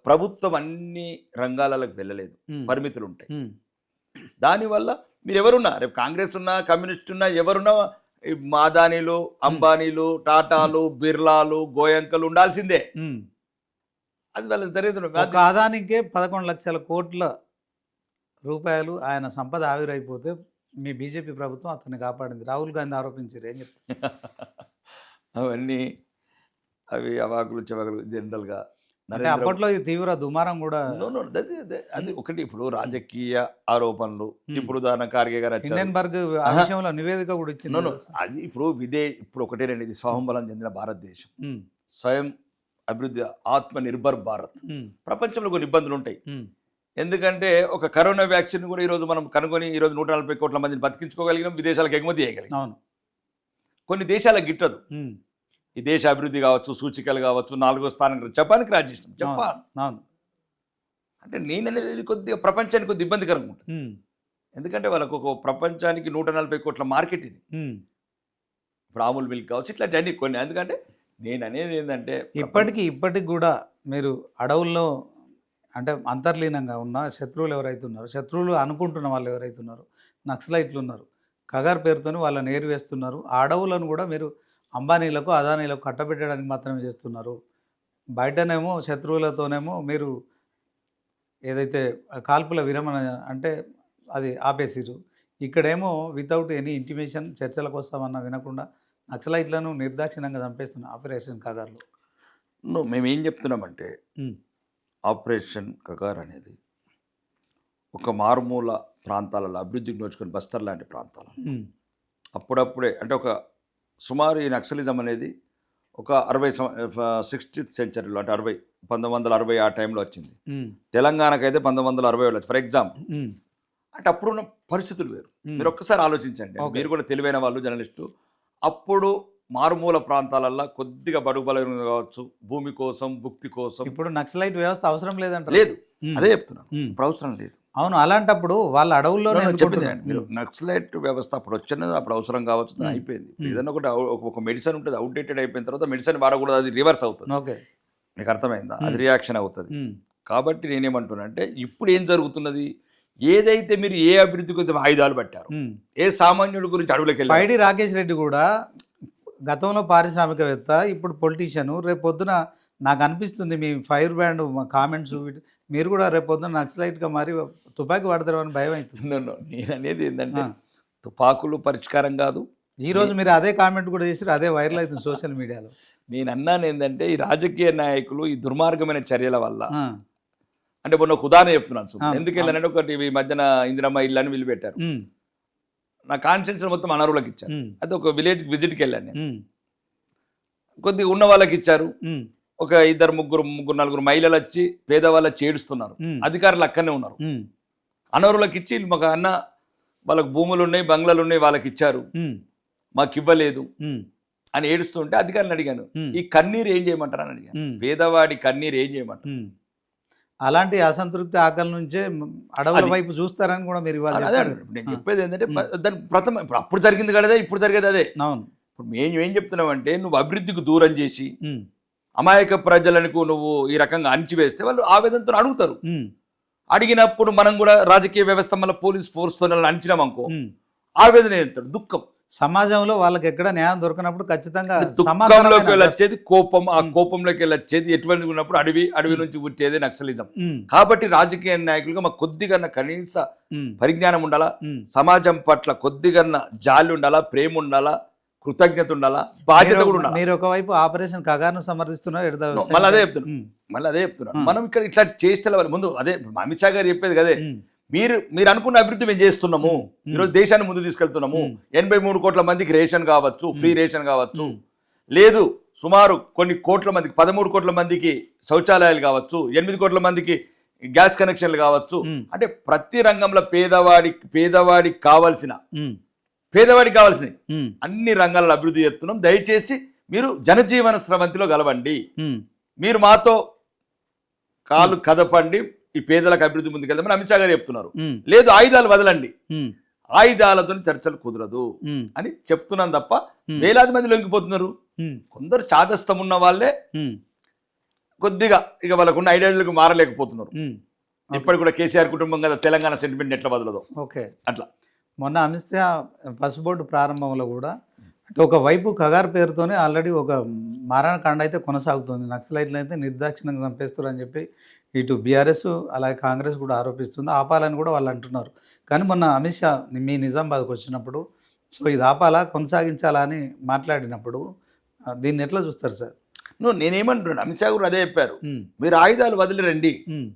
ప్రభుత్వం అన్ని రంగాలకు వెళ్ళలేదు, పరిమితులు ఉంటాయి. దానివల్ల మీరు ఎవరున్నా, రేపు కాంగ్రెస్ ఉన్నా, కమ్యూనిస్ట్ ఉన్నా, ఎవరున్నా, అదానీలు, అంబానీలు, టాటాలు, బిర్లాలు, గోయంకలు ఉండాల్సిందే. అది వాళ్ళకి జరుగుతుంది. ఒక అదానికే 11 లక్షల కోట్ల రూపాయలు ఆయన సంపద ఆవిరైపోతే మీ బీజేపీ ప్రభుత్వం అతన్ని కాపాడింది. రాహుల్ గాంధీ ఆరోపించారు, ఏం చెప్తారు? అవన్నీ అవి అవాకులు చెవాకులు. జనరల్గా అంటే అప్పట్లో ఇది తీవ్ర దుమారం కూడా. అది ఒకటి. ఇప్పుడు రాజకీయ ఆరోపణలు, ఇప్పుడు ఉదాహరణ ఖార్గే గారు వచ్చారు. హిండెన్బర్గ్ ఆ విషయంలో నివేదిక కూడా ఇచ్చింది. అది ఇప్పుడు ఇప్పుడు ఒకటేనండి, ఇది స్వయంబలం చెందిన భారతదేశం, స్వయం అభివృద్ధి, ఆత్మ నిర్భర్ భారత్. ప్రపంచంలో కొన్ని ఇబ్బందులు ఉంటాయి. ఎందుకంటే ఒక కరోనా వ్యాక్సిన్ కూడా ఈరోజు మనం కనుగొని ఈరోజు 140 కోట్ల మందిని బతికించుకోగలిగినాం, విదేశాలకు ఎగుమతి చేయగలిగినాం. అవును. కొన్ని దేశాలకు గిట్టదు. ఈ దేశ అభివృద్ధి కావచ్చు, సూచికలు కావచ్చు, 4వ స్థానం జపాన్కి రాజ్ చేసినాం. జపాన్ అంటే నేననేది కొద్దిగా ప్రపంచానికి కొద్ది ఇబ్బందికరంగా ఉంటుంది. ఎందుకంటే వాళ్ళకు ఒక ప్రపంచానికి 140 కోట్ల మార్కెట్ ఇది. ఇప్పుడు అమూల్ మిల్క్ కావచ్చు, ఇట్లాంటి అన్ని కొన్ని. ఎందుకంటే నేను అనేది ఏంటంటే ఇప్పటికి కూడా మీరు అడవుల్లో అంటే అంతర్లీనంగా ఉన్న శత్రువులు ఎవరైతే ఉన్నారో, శత్రువులు అనుకుంటున్న వాళ్ళు ఎవరైతే ఉన్నారో, నక్సలైట్లు ఉన్నారు, కగార్ పేరుతో వాళ్ళని ఏరివేస్తున్నారు. ఆ అడవులను కూడా మీరు అంబానీలకు, అదానీలకు కట్టబెట్టడానికి మాత్రమే చేస్తున్నారు. బయటనేమో శత్రువులతోనేమో మీరు ఏదైతే కాల్పుల విరమణ అంటే అది ఆపేసిరు. ఇక్కడేమో వితౌట్ ఎనీ ఇంటిమేషన్ చర్చలకు వస్తామన్నా వినకుండా నక్సలైట్లను నిర్దాక్షిణ్యంగా చంపేస్తున్న ఆపరేషన్ కగార్లో. మేమేం చెప్తున్నామంటే ఆపరేషన్ కగార్ అనేది ఒక మారుమూల ప్రాంతాలలో అభివృద్ధికి నోచుకొని బస్తర్ లాంటి ప్రాంతాలు అప్పుడప్పుడే అంటే ఒక సుమారు ఈ నక్సలిజం అనేది ఒక 60th సెంచరీలో అంటే 1960 ఆ టైంలో వచ్చింది. తెలంగాణకు అయితే 1960 వచ్చింది ఫర్ ఎగ్జాంపుల్. అంటే అప్పుడున్న పరిస్థితులు వేరు. మీరు ఒక్కసారి ఆలోచించండి, మీరు కూడా తెలివైన వాళ్ళు, జర్నలిస్టు. అప్పుడు మారుమూల ప్రాంతాలల్లో కొద్దిగా బడుగు బలహీన కావచ్చు, భూమి కోసం, భుక్తి కోసం. ఇప్పుడు నక్సలైట్ వ్యవస్థ అవసరం లేదంట. లేదు, అదే చెప్తున్నాను, ఇప్పుడు అవసరం లేదు. అవును, అలాంటప్పుడు వాళ్ళ అడవుల్లో చెప్పింది మీరు నక్సలైట్ వ్యవస్థ అప్పుడు వచ్చినది, అప్పుడు అవసరం కావచ్చు, అయిపోయింది. ఏదైనా ఒకటి ఒక మెడిసిన్ ఉంటుంది, అవుట్డేటెడ్ అయిపోయిన తర్వాత మెడిసిన్ వాడకూడదు, అది రివర్స్ అవుతుంది. ఓకే, మీకు అర్థమైందా? అది రియాక్షన్ అవుతుంది. కాబట్టి నేనేమంటున్నా అంటే ఇప్పుడు ఏం జరుగుతున్నది, ఏదైతే మీరు ఏ అభివృద్ధి గురించి ఆయుధాలు పట్టారు, ఏ సామాన్యుడి గురించి అడవులకు వెళ్ళి. పైడి రాకేష్ రెడ్డి కూడా గతంలో పారిశ్రామికవేత్త, ఇప్పుడు పొలిటీషియన్. రేపు పొద్దున నాకు అనిపిస్తుంది మీ ఫైర్ బ్రాండ్ కామెంట్స్ మీరు కూడా రేపు పొద్దున నక్సలైట్గా మరి తుపాకీ వాడతారు అని భయం అవుతుంది. నేను అనేది ఏంటంటే తుపాకులు పరిష్కారం కాదు. ఈరోజు మీరు అదే కామెంట్ కూడా చేసి అదే వైరల్ అవుతుంది సోషల్ మీడియాలో. నేను అన్నాను ఏంటంటే ఈ రాజకీయ నాయకులు ఈ దుర్మార్గమైన చర్యల వల్ల, అంటే మొన్న ఒక ఉదాహరణ చెప్తున్నాను. ఎందుకు వెళ్ళానంటే ఒకటి ఈ మధ్యన ఇందిరమ్మ ఇల్లు అని వీళ్ళు పెట్టారు. నా కాన్స్టిట్యూన్సీ మొత్తం అనర్హులకు ఇచ్చారు. అది ఒక విలేజ్కి విజిట్కి వెళ్ళాను నేను. కొద్దిగా ఉన్న వాళ్ళకి ఇచ్చారు. ఒక 2 3 4 మహిళలు వచ్చి పేదవాళ్ళు వచ్చి ఏడుస్తున్నారు. అధికారులు అక్కడనే ఉన్నారు. అనర్హులకు ఇచ్చి మాకు అన్న వాళ్ళకి భూములు ఉన్నాయి, బంగ్లాలు ఉన్నాయి, వాళ్ళకి ఇచ్చారు, మాకు ఇవ్వలేదు అని ఏడుస్తుంటే అధికారులను అడిగాను, ఈ కన్నీరు ఏం చేయమంటారు అని అడిగాను. పేదవాడి కన్నీరు ఏం చేయమంటారు? అలాంటి అసంతృప్తి ఆకలి నుంచే అడవుల వైపు చూస్తారని కూడా మీరు ఇవ్వాలి. నేను చెప్పేది ఏంటంటే దానికి ప్రథమ ఇప్పుడు అప్పుడు జరిగింది కదా, ఇప్పుడు జరిగేది అదే. అవును, ఇప్పుడు మేము ఏం చెప్తున్నామంటే నువ్వు అభివృద్ధికి దూరం చేసి అమాయక ప్రజలకు నువ్వు ఈ రకంగా అణిచివేస్తే వాళ్ళు ఆవేదనతో అడుగుతారు. అడిగినప్పుడు మనం కూడా రాజకీయ వ్యవస్థ మళ్ళీ పోలీస్ ఫోర్స్తో అణిచినాం అనుకో, ఆవేదన చేస్తాడు, దుఃఖం. సమాజంలో వాళ్ళకి ఎక్కడ న్యాయం దొరకనప్పుడు ఖచ్చితంగా దుఃఖంలోకి వెళ్ళి వచ్చేది కోపం, ఆ కోపంలోకి వెళ్ళి వచ్చేది ఎటువంటి ఉన్నప్పుడు అడవి నుంచి పుట్టేది నక్సలిజం. కాబట్టి రాజకీయ నాయకులుగా మాకు కొద్దిగా కనీస పరిజ్ఞానం ఉండాలా, సమాజం పట్ల కొద్దిగా జాలి ఉండాలా, ప్రేమ ఉండాలా, కృతజ్ఞత ఉండాలా, బాధ్యత కూడా ఉండాలి. మీరు ఒకవైపు ఆపరేషన్ కగార్ను సమర్థిస్తున్నారు, మళ్ళీ అదే చెప్తున్నారు. మనం ఇక్కడ ఇట్లా చేస్తే ముందు అదే అమిత్ షా గారు చెప్పేది కదే, మీరు అనుకున్న అభివృద్ధి మేము చేస్తున్నాము, ఈరోజు దేశాన్ని ముందు తీసుకెళ్తున్నాము. 83 కోట్ల మందికి రేషన్ కావచ్చు, ఫ్రీ రేషన్ కావచ్చు, లేదు సుమారు కొన్ని కోట్ల మందికి 13 కోట్ల మందికి శౌచాలయాలు కావచ్చు, 8 కోట్ల మందికి గ్యాస్ కనెక్షన్లు కావచ్చు. అంటే ప్రతి రంగంలో పేదవాడికి కావాల్సినవి అన్ని రంగాలలో అభివృద్ధి చేస్తున్నాం. దయచేసి మీరు జనజీవన స్రవంతిలో గలవండి, మీరు మాతో కాలు కదపండి, ఈ పేదలకు అభివృద్ధి ముందుకెళ్దామని అమిత్ షా గారు చెప్తున్నారు. లేదు ఆయుధాలు వదలండి, ఆయుధాలతో చర్చలు కుదరదు అని చెప్తున్నాను తప్ప వేలాది మంది లొంగిపోతున్నారు. కొందరు చాదస్తం ఉన్న వాళ్ళే కొద్దిగా ఇక వాళ్ళకున్న ఐడియాలకు మారలేకపోతున్నారు. ఇప్పటికి కూడా కేసీఆర్ కుటుంబం కదా, తెలంగాణ సెంటిమెంట్ ఎట్లా వదలదు. ఓకే, అట్లా మొన్న అమిత్ షా పసుబోర్డు ప్రారంభంలో కూడా అంటే ఒకవైపు కగార్ పేరుతోనే ఆల్రెడీ ఒక మారణకాండ అయితే కొనసాగుతుంది. నక్సలైట్లు అయితే నిర్దాక్షిణ్యంగా చంపేస్తారు అని చెప్పి ఇటు బీఆర్ఎస్ అలాగే కాంగ్రెస్ కూడా ఆరోపిస్తుంది. ఆపాలని కూడా వాళ్ళు అంటున్నారు. కానీ మొన్న అమిత్ షా మీ నిజామాబాద్కి వచ్చినప్పుడు సో ఇది ఆపాలా కొనసాగించాలా అని మాట్లాడినప్పుడు దీన్ని ఎట్లా చూస్తారు సార్? నేనేమంటున్నాను, అమిత్ షా కూడా అదే చెప్పారు, ఉమ్, మీరు ఆయుధాలు వదిలి రండి. ఉమ్.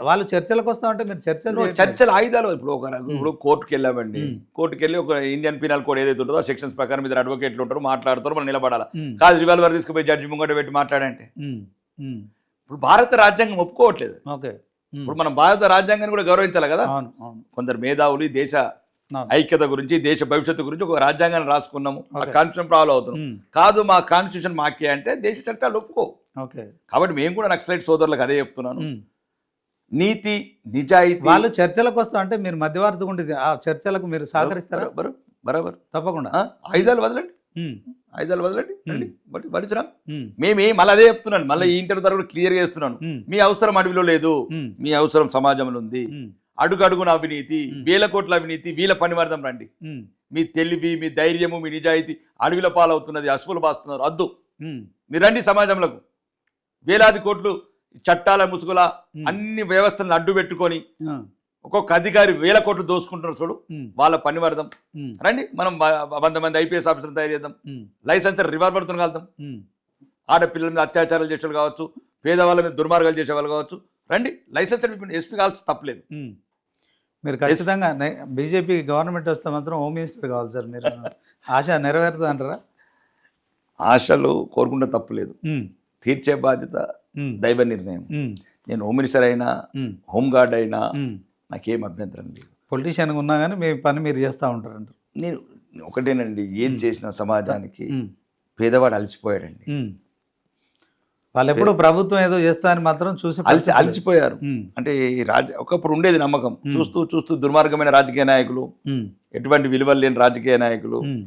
వాళ్ళు చర్చలకు వస్తామంటే మీరు చర్చలు చేయట్లేదు. చర్చలు ఆయుధాలు ఇప్పుడు కోర్టుకు వెళ్ళామండి, ఉమ్. కోర్టుకు వెళ్ళి ఒక ఇండియన్ పీనల్ కోడ్ ఏదైతే ఉంటుందో ఆ సెక్షన్స్ ప్రకారం ఇద్దరు అడ్వకేట్లు ఉంటారు, మాట్లాడతారు, మనం నిలబడాలి. ఉమ్, కాదు రివాల్వర్ తీసుకుపోయి జడ్జి ముంగట పెట్టి మాట్లాడంటే ఉమ్, ఉమ్. ఇప్పుడు భారత రాజ్యాంగం ఒప్పుకోవట్లేదు. ఓకే. ఉమ్. ఇప్పుడు మనం భారత రాజ్యాంగాన్ని కూడా గౌరవించాలి కదా. అవును అవును కొందరు మేధావులు ఈ దేశ అవును. ఐక్యత గురించి, దేశ భవిష్యత్తు గురించి ఒక రాజ్యాంగాన్ని రాసుకున్నాము, ఆ Okay. కాన్స్టిట్యూషన్ ఫాలో అవుతున్నాం. ఉమ్, కాదు మా కాన్స్టిట్యూషన్ మాకే అంటే దేశ చట్టాలు ఒప్పుకో. ఓకే. కాబట్టి మేము కూడా నక్సలైట్ సోదరులకు అదే చెప్తున్నాను, ఉమ్. నీతి నిజాయితీ. వాళ్ళు చర్చలకు వస్తా అంటే మీరు మధ్యవర్తి ఉంటుంది, ఆ చర్చలకు మీరు సహకరిస్తారా? బరాబర్. తప్పకుండా. ఆయుధాలు వదలండి, ఉమ్, ఆయుధాలు వదలండి, రండి, బడిచిరా. ఉమ్, మేమే మళ్ళీ అదే చెప్తున్నాను, మళ్ళీ ఈ ఇంటర్ తరగతి క్లియర్గా చేస్తున్నాను. ఉమ్, మీ అవసరం అడవిలో లేదు, ఉమ్, మీ అవసరం సమాజంలో ఉంది. ఉమ్, అడుగు అడుగున అవినీతి, వేల కోట్ల అవినీతి, వీళ్ళ పనివర్ధం రండి. ఉమ్, మీ తెలివి, మీ ధైర్యము, మీ నిజాయితీ అడవిల పాలవుతున్నది, అశ్వులు బాస్తున్నారు, అద్దు. ఉమ్, మీరు రండి సమాజంలోకి. వేలాది కోట్లు చట్టాల ముసుగుల అన్ని వ్యవస్థలను అడ్డు పెట్టుకొని ఆ, ఒక్కొక్క అధికారి వేల కోట్లు దోసుకుంటున్నారు చూడు, ఉమ్, వాళ్ళ పనివర్ధం. ఉమ్, రండి, మనం 100 మంది ఐపీఎస్ ఆఫీసర్లు తయారు చేద్దాం, ఉమ్, లైసెన్స్ రివాల్వర్తో కలుద్దాం. ఉమ్, ఆడపిల్లల మీద అత్యాచారాలు చేసేవాళ్ళు కావచ్చు, పేదవాళ్ళ మీద దుర్మార్గాలు చేసేవాళ్ళు కావచ్చు, రండి లైసెన్స్ ఎస్పీ కావాల్సి తప్పలేదు. ఉమ్. మీరు ఖచ్చితంగా బీజేపీ గవర్నమెంట్ వస్తే మాత్రం హోమ్ మినిస్టర్ కావాలి సార్. మీరు ఆశ నెరవేరుతుంది అంటారా? ఆశలు కోరుకుంటే తప్పులేదు, ఉమ్, తీర్చే బాధ్యత ఉమ్, దైవ నిర్ణయం. ఉమ్, నేను హోమ్ మినిస్టర్ అయినా, ఉమ్, హోంగార్డ్ అయినా ఉమ్. నాకేం అభ్యంతరం లేదు. పొలిటీషియన్గా ఉన్నా కానీ మీ పని మీరు చేస్తూ ఉంటారంటారు. నేను ఒకటేనండి, ఏం చేసిన సమాజానికి ఉమ్, పేదవాడు అలసిపోయాడండి. ఉమ్. వాళ్ళు ఎప్పుడు ప్రభుత్వం ఏదో చేస్తా అని మాత్రం చూసి అలసిపోయారు. ఉమ్, అంటే ఈ ఒకప్పుడు ఉండేది నమ్మకం, చూస్తూ చూస్తూ దుర్మార్గమైన రాజకీయ నాయకులు, ఉమ్, ఎటువంటి విలువలు లేని రాజకీయ నాయకులు ఉమ్,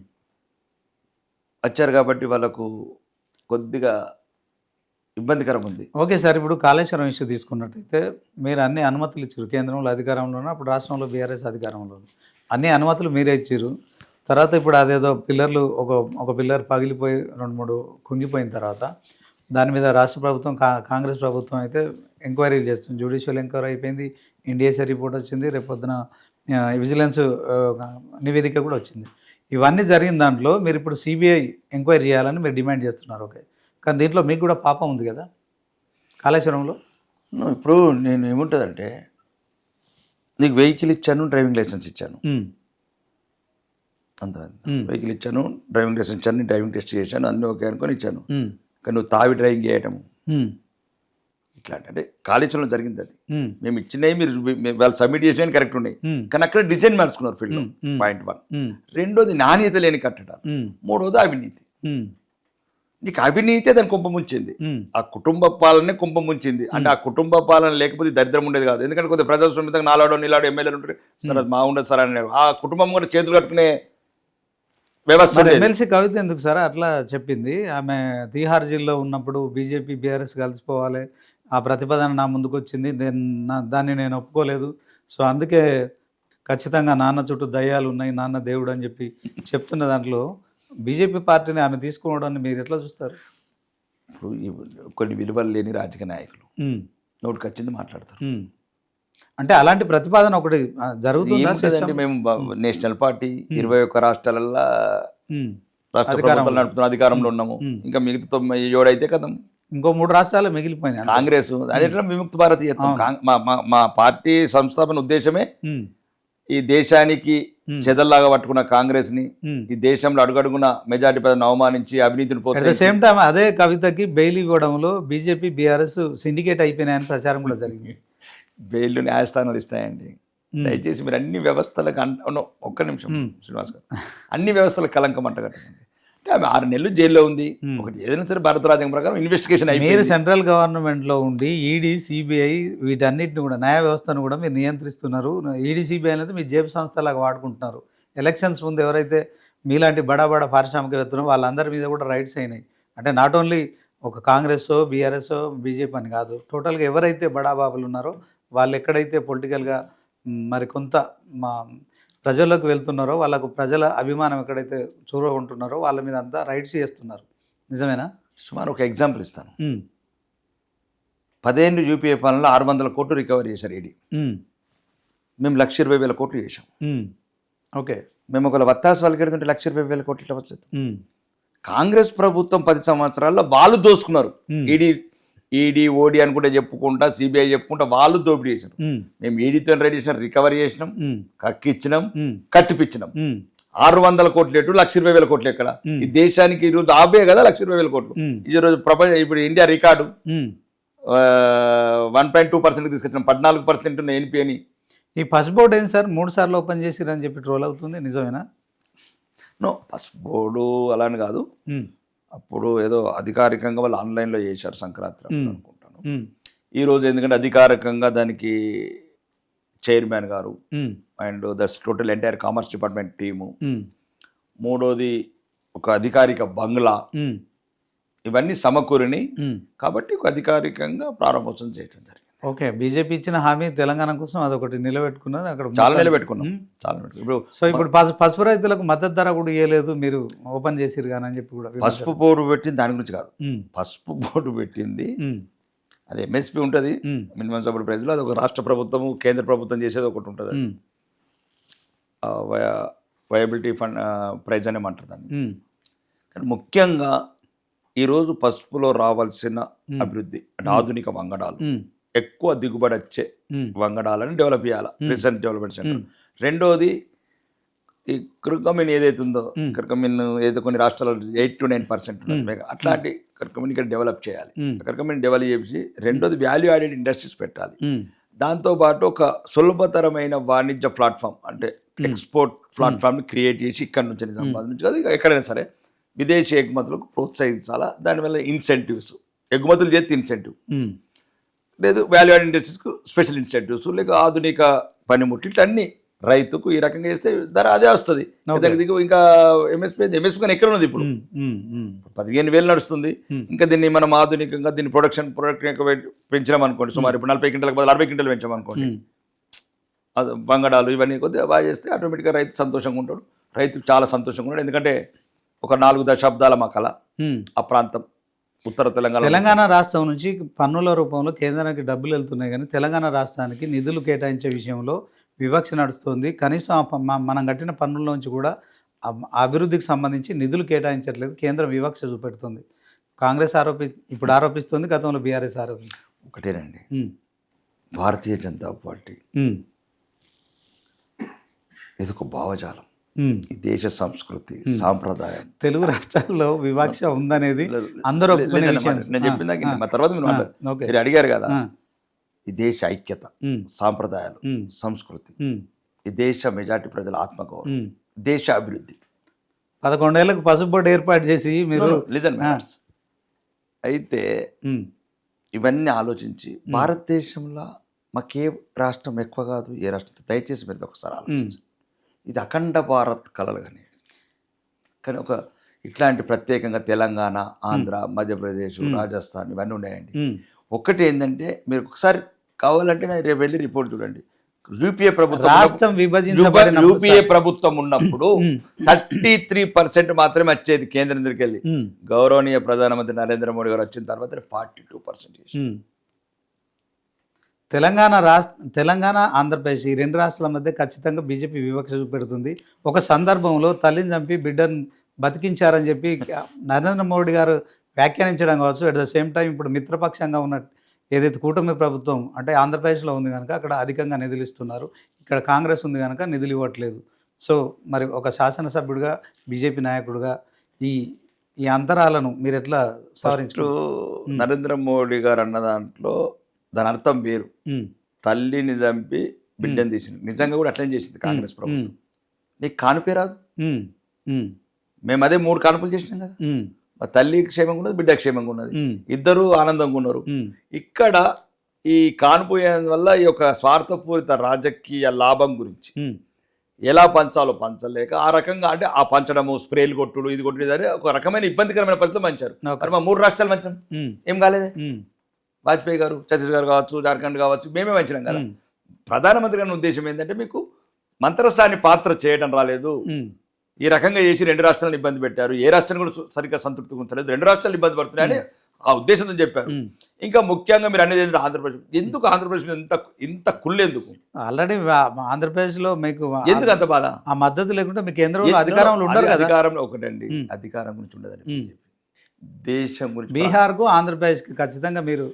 వచ్చారు కాబట్టి వాళ్ళకు కొద్దిగా ఇబ్బందికరం ఉంది. Okay sir. ఇప్పుడు కాళేశ్వరం ఇష్యూ తీసుకున్నట్టయితే మీరు అన్ని అనుమతులు ఇచ్చారు, కేంద్రంలో అధికారంలో అప్పుడు రాష్ట్రంలో బీఆర్ఎస్ అధికారంలో ఉంది, అన్ని అనుమతులు మీరే ఇచ్చారు. తర్వాత ఇప్పుడు అదేదో పిల్లర్లు ఒక పిల్లర్ పగిలిపోయి 2-3 కుంగిపోయిన తర్వాత దాని మీద రాష్ట్ర ప్రభుత్వం కాంగ్రెస్ ప్రభుత్వం అయితే ఎంక్వైరీలు చేస్తుంది. జ్యుడిషియల్ ఎంక్వైరీ అయిపోయింది, ఇండియా రిపోర్ట్ వచ్చింది, రేపొద్దున విజిలెన్స్ నివేదిక కూడా వచ్చింది. ఇవన్నీ జరిగిన దాంట్లో మీరు ఇప్పుడు సిబిఐ ఎంక్వైరీ చేయాలని మీరు డిమాండ్ చేస్తున్నారు. ఓకే, కానీ దీంట్లో మీకు కూడా పాపం ఉంది కదా కాళేశ్వరంలో. ఇప్పుడు నేను ఏముంటుందంటే, నీకు వెహికల్ ఇచ్చాను, డ్రైవింగ్ లైసెన్స్ ఇచ్చాను, ఉమ్, అంత వెహికల్ ఇచ్చాను, డ్రైవింగ్ లైసెన్స్ ఇచ్చాను, డ్రైవింగ్ టెస్ట్ చేశాను, అన్నీ ఓకే అనుకొని ఇచ్చాను. ఉమ్, కానీ నువ్వు తావి డ్రైవింగ్ చేయటము ఉమ్, ఇట్లాంటి, అంటే కాళేశ్వరంలో జరిగింది అది. ఉమ్, మేము ఇచ్చినవి మీరు వాళ్ళు సబ్మిట్ చేసినవి కరెక్ట్ ఉన్నాయి, ఉమ్, కానీ అక్కడ డిజైన్ మార్చుకున్నారు ఫీల్డ్లో. ఉమ్, పాయింట్ 1. ఉమ్, రెండోది నాణ్యత లేని కట్టడాలు, ఉమ్, మూడోది అవినీతి. ఉమ్, నీకు అవినీతే దాన్ని కుంప ముంచింది, ఉమ్, ఆ కుటుంబ పాలనే కుంప ముంచింది. అంటే ఆ కుటుంబ పాలన లేకపోతే దరిద్రం ఉండేది కాదు. ఎందుకంటే కొద్దిగా ప్రజాస్వామ్యంగా నాలాడో నీలాడో ఎమ్మెల్యేలు ఉంటారు, సార్ అది మా ఉండదు సార్ అని ఆ కుటుంబం కూడా చేతులు కట్టుకునే వ్యవస్థ ఉండేది. ఎమ్మెల్సీ కవిత ఎందుకు సార్ అట్లా చెప్పింది? ఆమె తీహార్ జైల్లో ఉన్నప్పుడు బీజేపీ బీఆర్ఎస్ కలిసిపోవాలి ఆ ప్రతిపాదన నా ముందుకు వచ్చింది, దాన్ని నేను ఒప్పుకోలేదు, సో అందుకే ఖచ్చితంగా నాన్న చుట్టూ దయ్యాలు ఉన్నాయి, నాన్న దేవుడు అని చెప్పి చెప్తున్న దాంట్లో బీజేపీ పార్టీని ఆమె తీసుకోవడాన్ని మీరు ఎట్లా చూస్తారు? ఇప్పుడు కొన్ని విలువలు లేని రాజకీయ నాయకులు ఉమ్, నోటికి వచ్చింది మాట్లాడతారు. ఉమ్. అంటే అలాంటి ప్రతిపాదన ఒకటి జరుగుతుందా? ఏముంటుందంటే, మేము నేషనల్ పార్టీ 21 రాష్ట్రాలల్లో ఉమ్, రాష్ట్ర ప్రభుత్వాలు నడుపుతున్న అధికారంలో ఉన్నాము. ఇంకా మిగతా 97 అయితే కదా ఇంకో 3 రాష్ట్రాలు మిగిలిపోయినాయి. కాంగ్రెస్ అది ఎట్లా విముక్త భారత్ చేస్తాం. మా పార్టీ సంస్థాపన ఉద్దేశమే ఉమ్, ఈ దేశానికి చెదల్లాగా పట్టుకున్న కాంగ్రెస్ ని, ఉమ్. ఈ దేశంలో అడుగడుగున మెజార్టీ పదవిని అవమానించి అవినీతిని అట్ ద ప్రోత్సహించి సేమ్ టైం అదే కవితకి బెయిల్ ఇవ్వడంలో బీజేపీ బీఆర్ఎస్ సిండికేట్ అయిపోయినాయని ప్రచారం కూడా జరిగింది. బెయిల్ న్యాయస్థానాలు ఇస్తాయండి. దయచేసి మీరు అన్ని వ్యవస్థలకు ఒక్క నిమిషం శ్రీనివాస్ గారు, అన్ని వ్యవస్థలకు కలంకం అంటగట్టండి. అంటే ఆమె 6 నెలలు జైల్లో ఉంది. ఒకటి ఏదైనా సరే భారత రాజ్యాంగం ప్రకారం ఇన్వెస్టిగేషన్ మీరు అయిపోయింది. సెంట్రల్ గవర్నమెంట్లో ఉండి ఈడీ సిబిఐ వీటన్నిటిని కూడా న్యాయ వ్యవస్థను కూడా మీరు నియంత్రిస్తున్నారు. ఈడీ సిబిఐ అనేది మీ జేబు సంస్థలాగా వాడుకుంటున్నారు. ఎలక్షన్స్ ముందు ఎవరైతే మీలాంటి బడా పారిశ్రామికవేత్తలు వాళ్ళందరి మీద కూడా రైట్స్ అయినాయి. అంటే నాట్ ఓన్లీ ఒక కాంగ్రెస్ బీఆర్ఎస్ బీజేపీ అని కాదు, టోటల్గా ఎవరైతే బడాబాబులు ఉన్నారో వాళ్ళు ఎక్కడైతే పొలిటికల్గా మరి కొంత మా ప్రజల్లోకి వెళ్తున్నారో వాళ్ళకు ప్రజల అభిమానం ఎక్కడైతే చూరగొంటున్నారో వాళ్ళ మీద అంతా రైట్స్ చేస్తున్నారు. నిజమేనా? సుమారు ఒక ఎగ్జాంపుల్ ఇస్తాను. 10 ఏళ్ళు యూపీఏ పాలనలో 600 కోట్లు రికవరీ చేశారు ఈడీ. మేము 1,20,000 కోట్లు చేసాం. ఓకే. మేము ఒకవేళ వత్తాసు వాళ్ళకి 1,20,000 కోట్లు ఇట్లా వచ్చేది. కాంగ్రెస్ ప్రభుత్వం 10 సంవత్సరాల్లో వాళ్ళు దోసుకున్నారు. ఉమ్. ఈడీ ఓడి అనుకుంటే చెప్పుకుంటా, సిబిఐ చెప్పుకుంటా వాళ్ళు దోపిడీ చేసినారు. ఉమ్. మేము ఈడీతో రెడీ చేసినాం, రికవరీ చేసినాం, ఉమ్. కక్కిచ్చినాం, ఉమ్. కట్టిపిచ్చినాం. ఉమ్. 600 కోట్లు ఎటు 1,20,000 కోట్లు ఎక్కడ? ఈ దేశానికి ఈరోజు ఆబే కదా 1,20,000 కోట్లు. ఉమ్. ఈరోజు ఇప్పుడు ఇండియా రికార్డు ఉమ్. 1.2% తీసుకొచ్చినాం. 14% ఉన్న ఎన్పిఎని. ఈ పసుపు బోర్డు ఏంటి సార్ 3 సార్లు ఓపెన్ చేసిరని చెప్పి ట్రోల్ అవుతుంది, నిజమేనా? నో, పసుపు బోర్డు అలా అని కాదు. ఉమ్. అప్పుడు ఏదో అధికారికంగా వాళ్ళు ఆన్లైన్లో చేశారు సంక్రాంతి అనుకుంటాను. ఉమ్. ఈరోజు ఎందుకంటే అధికారికంగా దానికి చైర్మన్ గారు um. And the total entire commerce department team, um. మూడోది ఒక అధికారిక బంగ్లా, ఉమ్. ఇవన్నీ సమకూరిని ఉమ్. కాబట్టి ఒక అధికారికంగా ప్రారంభోత్సవం చేయడం జరిగింది. ఓకే, బీజేపీ ఇచ్చిన హామీ తెలంగాణ కోసం అదొకటి నిలబెట్టుకున్నారు అక్కడ. చాలా నిలబెట్టుకున్నాం, చాలా ఇప్పుడు. సో ఇప్పుడు పసుపు రైతులకు మద్దతు ధర కూడా ఇవ్వలేదు, మీరు ఓపెన్ చేసిరు కానీ అని చెప్పి కూడా పసుపు బోర్డు పెట్టింది దాని గురించి కాదు. ఉమ్. పసుపు బోర్డు పెట్టింది ఉమ్. అది ఎంఎస్పి ఉంటుంది, ఉమ్. మినిమం సపోర్ట్ ప్రైస్లో. అది ఒక రాష్ట్ర ప్రభుత్వము కేంద్ర ప్రభుత్వం చేసేది ఒకటి ఉంటుంది. ఉమ్. వయబిలిటీ ఫండ్ ప్రైజ్ అని అంటారు దాన్ని. ఉమ్. కానీ ముఖ్యంగా ఈరోజు పసుపులో రావాల్సిన అభివృద్ధి అంటే ఆధునిక వంగడాలు, ఉమ్. ఎక్కువ దిగుబడి వచ్చే ఉమ్. వంగడాలను డెవలప్ చేయాలి రీసెంట్ డెవలప్మెంట్ సెంటర్. రెండోది ఈ కర్కమిన్ ఏదైతే ఉందో, కర్కమిన్ ఏదో కొన్ని రాష్ట్రాల్లో 8 to 9% ఉన్నది, అట్లాంటి కర్కమిన్ ఇక్కడ డెవలప్ చేయాలి. కర్కమిన్ డెవలప్ చేసి రెండోది వాల్యూ యాడెడ్ ఇండస్ట్రీస్ పెట్టాలి. ఉమ్. దాంతోపాటు ఒక సులభతరమైన వాణిజ్య ప్లాట్ఫామ్ అంటే ఎక్స్పోర్ట్ ప్లాట్ఫామ్ని క్రియేట్ చేసి ఇక్కడ నుంచి నిజామాబాద్ నుంచి కాదు ఎక్కడైనా సరే విదేశీ ఎగుమతులకు ప్రోత్సహించాలా. దానివల్ల ఇన్సెంటివ్స్, ఎగుమతులు చేస్తే ఇన్సెంటివ్ ఉమ్. లేదు, వాల్యూ యాడ్ ఇండస్ట్రీస్కు స్పెషల్ ఇన్సెంటివ్స్, లేక ఆధునిక పనిముట్లు, ఇట్లా అన్ని రైతుకు ఈ రకంగా చేస్తే ధర అదే వస్తుంది. దానికి ఇంకా ఎంఎస్పీ కానీ ఎక్కడ ఉన్నది ఇప్పుడు? 15,000 నడుస్తుంది. ఇంకా దీన్ని మనం ఆధునికంగా దీన్ని ప్రొడక్ట్ పెంచినాం అనుకోండి, సుమారు ఇప్పుడు 40 క్వింటాలకు బదులు 60 క్వింటాలు పెంచామనుకోండి, అది వంగడాలు ఇవన్నీ కొద్దిగా బాగా చేస్తే ఆటోమేటిక్గా రైతు సంతోషంగా ఉంటాడు. రైతు చాలా సంతోషంగా ఉంటాడు. ఎందుకంటే ఒక 4 దశాబ్దాల మా కళ ఆ ప్రాంతం ఉత్తర తెలంగాణ రాష్ట్రం నుంచి పన్నుల రూపంలో కేంద్రానికి డబ్బులు వెళ్తున్నాయి, కానీ తెలంగాణ రాష్ట్రానికి నిధులు కేటాయించే విషయంలో వివక్ష నడుస్తుంది. కనీసం మనం కట్టిన పన్నుల్లోంచి కూడా అభివృద్ధికి సంబంధించి నిధులు కేటాయించట్లేదు, కేంద్రం వివక్ష చూపెడుతుంది. కాంగ్రెస్ ఇప్పుడు ఆరోపిస్తుంది, గతంలో బీఆర్ఎస్ ఆరోపించింది. ఒకటేనండి, భారతీయ జనతా పార్టీ ఇది ఒక భావజాలం, ఈ దేశ సంస్కృతి సాంప్రదాయం. తెలుగు రాష్ట్రాల్లో వివక్ష ఉందనేది అందరూ ఒప్పుకునే విషయం. నేను చెప్పిన తర్వాత మీరు అడిగారు కదా, ఈ దేశ ఐక్యత, సాంప్రదాయాలు, సంస్కృతి, ఈ దేశ మెజార్టీ ప్రజల ఆత్మగౌరవం, దేశ అభివృద్ధి. 11 ఏళ్లకు పసుపు బోర్డు ఏర్పాటు చేసి మీరు అయితే ఇవన్నీ ఆలోచించి భారతదేశంలో మాకే రాష్ట్రం ఎక్కువ కాదు, ఏ రాష్ట్రం దయచేసి మీరు ఒకసారి ఆలోచించి, ఇది అఖండ భారత్ కలలు కానీ ఒక ఇట్లాంటి ప్రత్యేకంగా తెలంగాణ, ఆంధ్ర, మధ్యప్రదేశ్, రాజస్థాన్ ఇవన్నీ ఉన్నాయండి. ఒకటి ఏంటంటే మీరు ఒకసారి కావాలంటే రేపు వెళ్ళి రిపోర్ట్ చూడండి. యూపీఏ ప్రభుత్వం ఉన్నప్పుడు 33% మాత్రమే వచ్చేది కేంద్రం దగ్గరికి వెళ్ళి. గౌరవనీయ ప్రధానమంత్రి నరేంద్ర మోడీ గారు వచ్చిన తర్వాత 42%. తెలంగాణ ఆంధ్రప్రదేశ్ ఈ 2 రాష్ట్రాల మధ్య ఖచ్చితంగా బీజేపీ వివక్ష చూపెడుతుంది. ఒక సందర్భంలో తల్లిని చంపి బిడ్డను బతికించారని చెప్పి నరేంద్ర మోడీ గారు వ్యాఖ్యానించడం కావచ్చు. అట్ ద సేమ్ టైం ఇప్పుడు మిత్రపక్షంగా ఉన్న ఏదైతే కూటమి ప్రభుత్వం అంటే ఆంధ్రప్రదేశ్లో ఉంది కనుక అక్కడ అధికంగా నిధులు ఇస్తున్నారు, ఇక్కడ కాంగ్రెస్ ఉంది కనుక నిధులు ఇవ్వట్లేదు. సో మరి ఒక శాసనసభ్యుడిగా, బీజేపీ నాయకుడిగా ఈ అంతరాలను మీరు ఎట్లా సవరించారు? నరేంద్ర మోడీ గారు అన్న దాంట్లో దాని అర్థం వేరు. తల్లిని చంపి బిడ్డను తీసింది, నిజంగా కూడా అట్లనే చేసింది కాంగ్రెస్ ప్రభుత్వం. నీకు కానుపే రాదు, మేము అదే 3 కానుపులు చేసినాం కదా. మా తల్లి క్షేమంగా ఉన్నది, బిడ్డ క్షేమంగా ఉన్నది, ఇద్దరు ఆనందంగా ఉన్నారు. ఇక్కడ ఈ కానుపు వల్ల ఈ యొక్క స్వార్థపూరిత రాజకీయ లాభం గురించి ఎలా పంచాలో పంచలేక ఆ రకంగా అంటే ఆ పంచడము, స్ప్రేలు కొట్టుడు, ఇది కొట్టుడు అనే ఒక రకమైన ఇబ్బందికరమైన పరిస్థితులు పంచారు. మరి మా 3 రాష్ట్రాలు పంచాం, ఏం కాలేదే. వాజ్పేయి గారు ఛత్తీస్గఢ్ కావచ్చు, జార్ఖండ్ కావచ్చు, మేమే పంచినాం కదా. ప్రధానమంత్రి గారి ఉద్దేశం ఏంటంటే మీకు మంత్రస్థాని పాత్ర చేయడం రాలేదు, ఈ రకంగా చేసి 2 రాష్ట్రాలను ఇబ్బంది పెట్టారు, ఏ రాష్ట్రాన్ని కూడా సరిగ్గా సంతృప్తి ఉంచలేదు, 2 రాష్ట్రాలు ఇబ్బంది పడుతున్నాయని ఆ ఉద్దేశంతో చెప్పారు. ఇంకా ముఖ్యంగా మీరు అనేది ఏంటంటే ఆంధ్రప్రదేశ్ ఎందుకు ఆంధ్రప్రదేశ్ మీద ఇంత కుళ్ళెందుకు ఆల్రెడీ ఆంధ్రప్రదేశ్లో మీకు ఎందుకు అంత బాధ ఆ మద్దతు లేకుంటే మీకు కేంద్రంలో అధికారంలో ఉండరు కదా. అధికారంలో ఒకటండి అధికారం గురించి ఉండదండి బీజేపీ. దేశం గురించి బీహార్కు ఆంధ్రప్రదేశ్కి ఖచ్చితంగా మీరు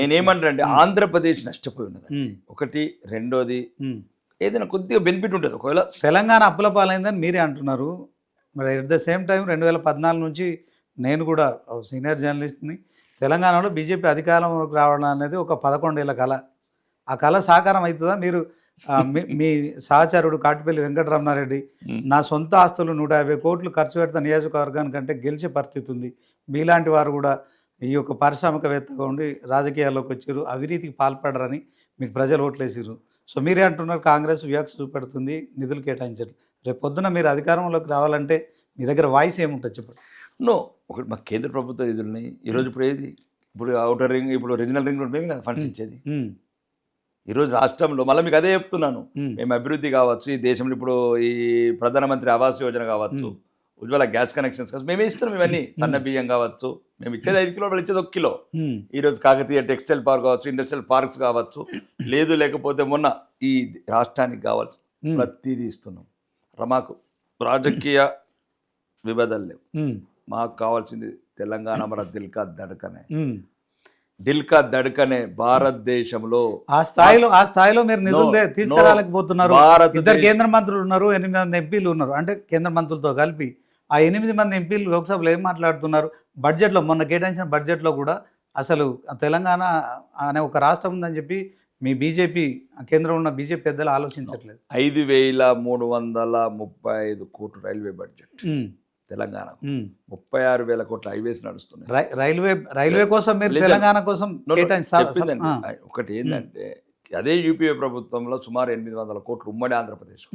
నేనేమంటానంటే ఆంధ్రప్రదేశ్ నష్టపోయి ఉన్నది ఒకటి. రెండోది ఏదైనా కొద్దిగా బెనిఫిట్ ఉంటుంది ఒకవేళ తెలంగాణ అప్పుల పాలైందని మీరే అంటున్నారు. మరి ఎట్ ద సేమ్ టైం 2014 నుంచి నేను కూడా సీనియర్ జర్నలిస్ట్ని. తెలంగాణలో బీజేపీ అధికారంలోకి రావడం అనేది ఒక 11 ఏళ్ల కళ. ఆ కళ సాకారం అవుతుందా? మీరు మీ సహచరుడు కాటిపల్లి వెంకటరమణారెడ్డి నా సొంత ఆస్తులు 150 కోట్లు ఖర్చు పెడతా నియోజకవర్గానికంటే గెలిచే పరిస్థితి ఉంది. మీలాంటి వారు కూడా ఈ యొక్క పారిశ్రామికవేత్తగా ఉండి రాజకీయాల్లోకి వచ్చారు, అవినీతికి పాల్పడరని మీకు ప్రజలు ఓట్లేసారు. సో మీరే అంటున్నారు కాంగ్రెస్ వివక్ష చూపెడుతుంది, నిధులు కేటాయించట్లేదు. రేపు పొద్దున మీరు అధికారంలోకి రావాలంటే మీ దగ్గర వాయిస్ ఏముంటుంది చెప్పండి. నో ఒకటి మా కేంద్ర ప్రభుత్వ నిధులని ఈరోజు ఇప్పుడు ఏది ఇప్పుడు అవుటర్ రింగ్ ఇప్పుడు రీజనల్ రింగ్ రోడ్ మేము ఫండ్స్ ఇచ్చేది. ఈరోజు రాష్ట్రంలో మళ్ళీ మీకు అదే చెప్తున్నాను, మేము అభివృద్ధి కావచ్చు, ఈ దేశంలో ఇప్పుడు ఈ ప్రధానమంత్రి ఆవాస్ యోజన కావచ్చు, ఉజ్వల గ్యాస్ కనెక్షన్స్ కావచ్చు, మేమే ఇస్తున్నాం. ఇవన్నీ సన్న బియ్యం కావచ్చు, మేము ఇచ్చేది 5 కిలో, వాళ్ళు ఇచ్చేది 1 కిలో. ఈరోజు కాకతీయ టెక్స్టైల్ పార్క్ కావచ్చు, ఇండస్ట్రియల్ పార్క్స్ కావచ్చు, లేకపోతే మొన్న ఈ రాష్ట్రానికి కావాల్సి ప్రతిదీ ఇస్తున్నాం. మాకు రాజకీయ విభేదాలు లేవు. మాకు కావాల్సింది తెలంగాణ మన దిల్కా దడకనే భారతదేశంలో ఆ స్థాయిలో మీరు నిధులు తీసుకురాలేకపోతున్నారు. 2 కేంద్ర మంత్రులు ఉన్నారు, 8 మంది ఎంపీలు ఉన్నారు. అంటే కేంద్ర మంత్రులతో కలిపి ఆ 8 మంది ఎంపీలు లోక్సభలో ఏం మాట్లాడుతున్నారు? బడ్జెట్లో మొన్న కేటాయించిన బడ్జెట్లో కూడా అసలు తెలంగాణ అనే ఒక రాష్ట్రం ఉందని చెప్పి మీ బీజేపీ కేంద్రంలో ఉన్న బీజేపీ పెద్దలు ఆలోచించట్లేదు. 5,335 కోట్లు రైల్వే బడ్జెట్ తెలంగాణకు, 36,000 కోట్ల హైవేస్ నడుస్తున్నాయి. రైల్వే కోసం మీరు తెలంగాణ కోసం చెప్పిందండి. ఒకటి ఏంటంటే అదే యూపీఏ ప్రభుత్వంలో సుమారు 800 కోట్లు ఉమ్మడి ఆంధ్రప్రదేశ్.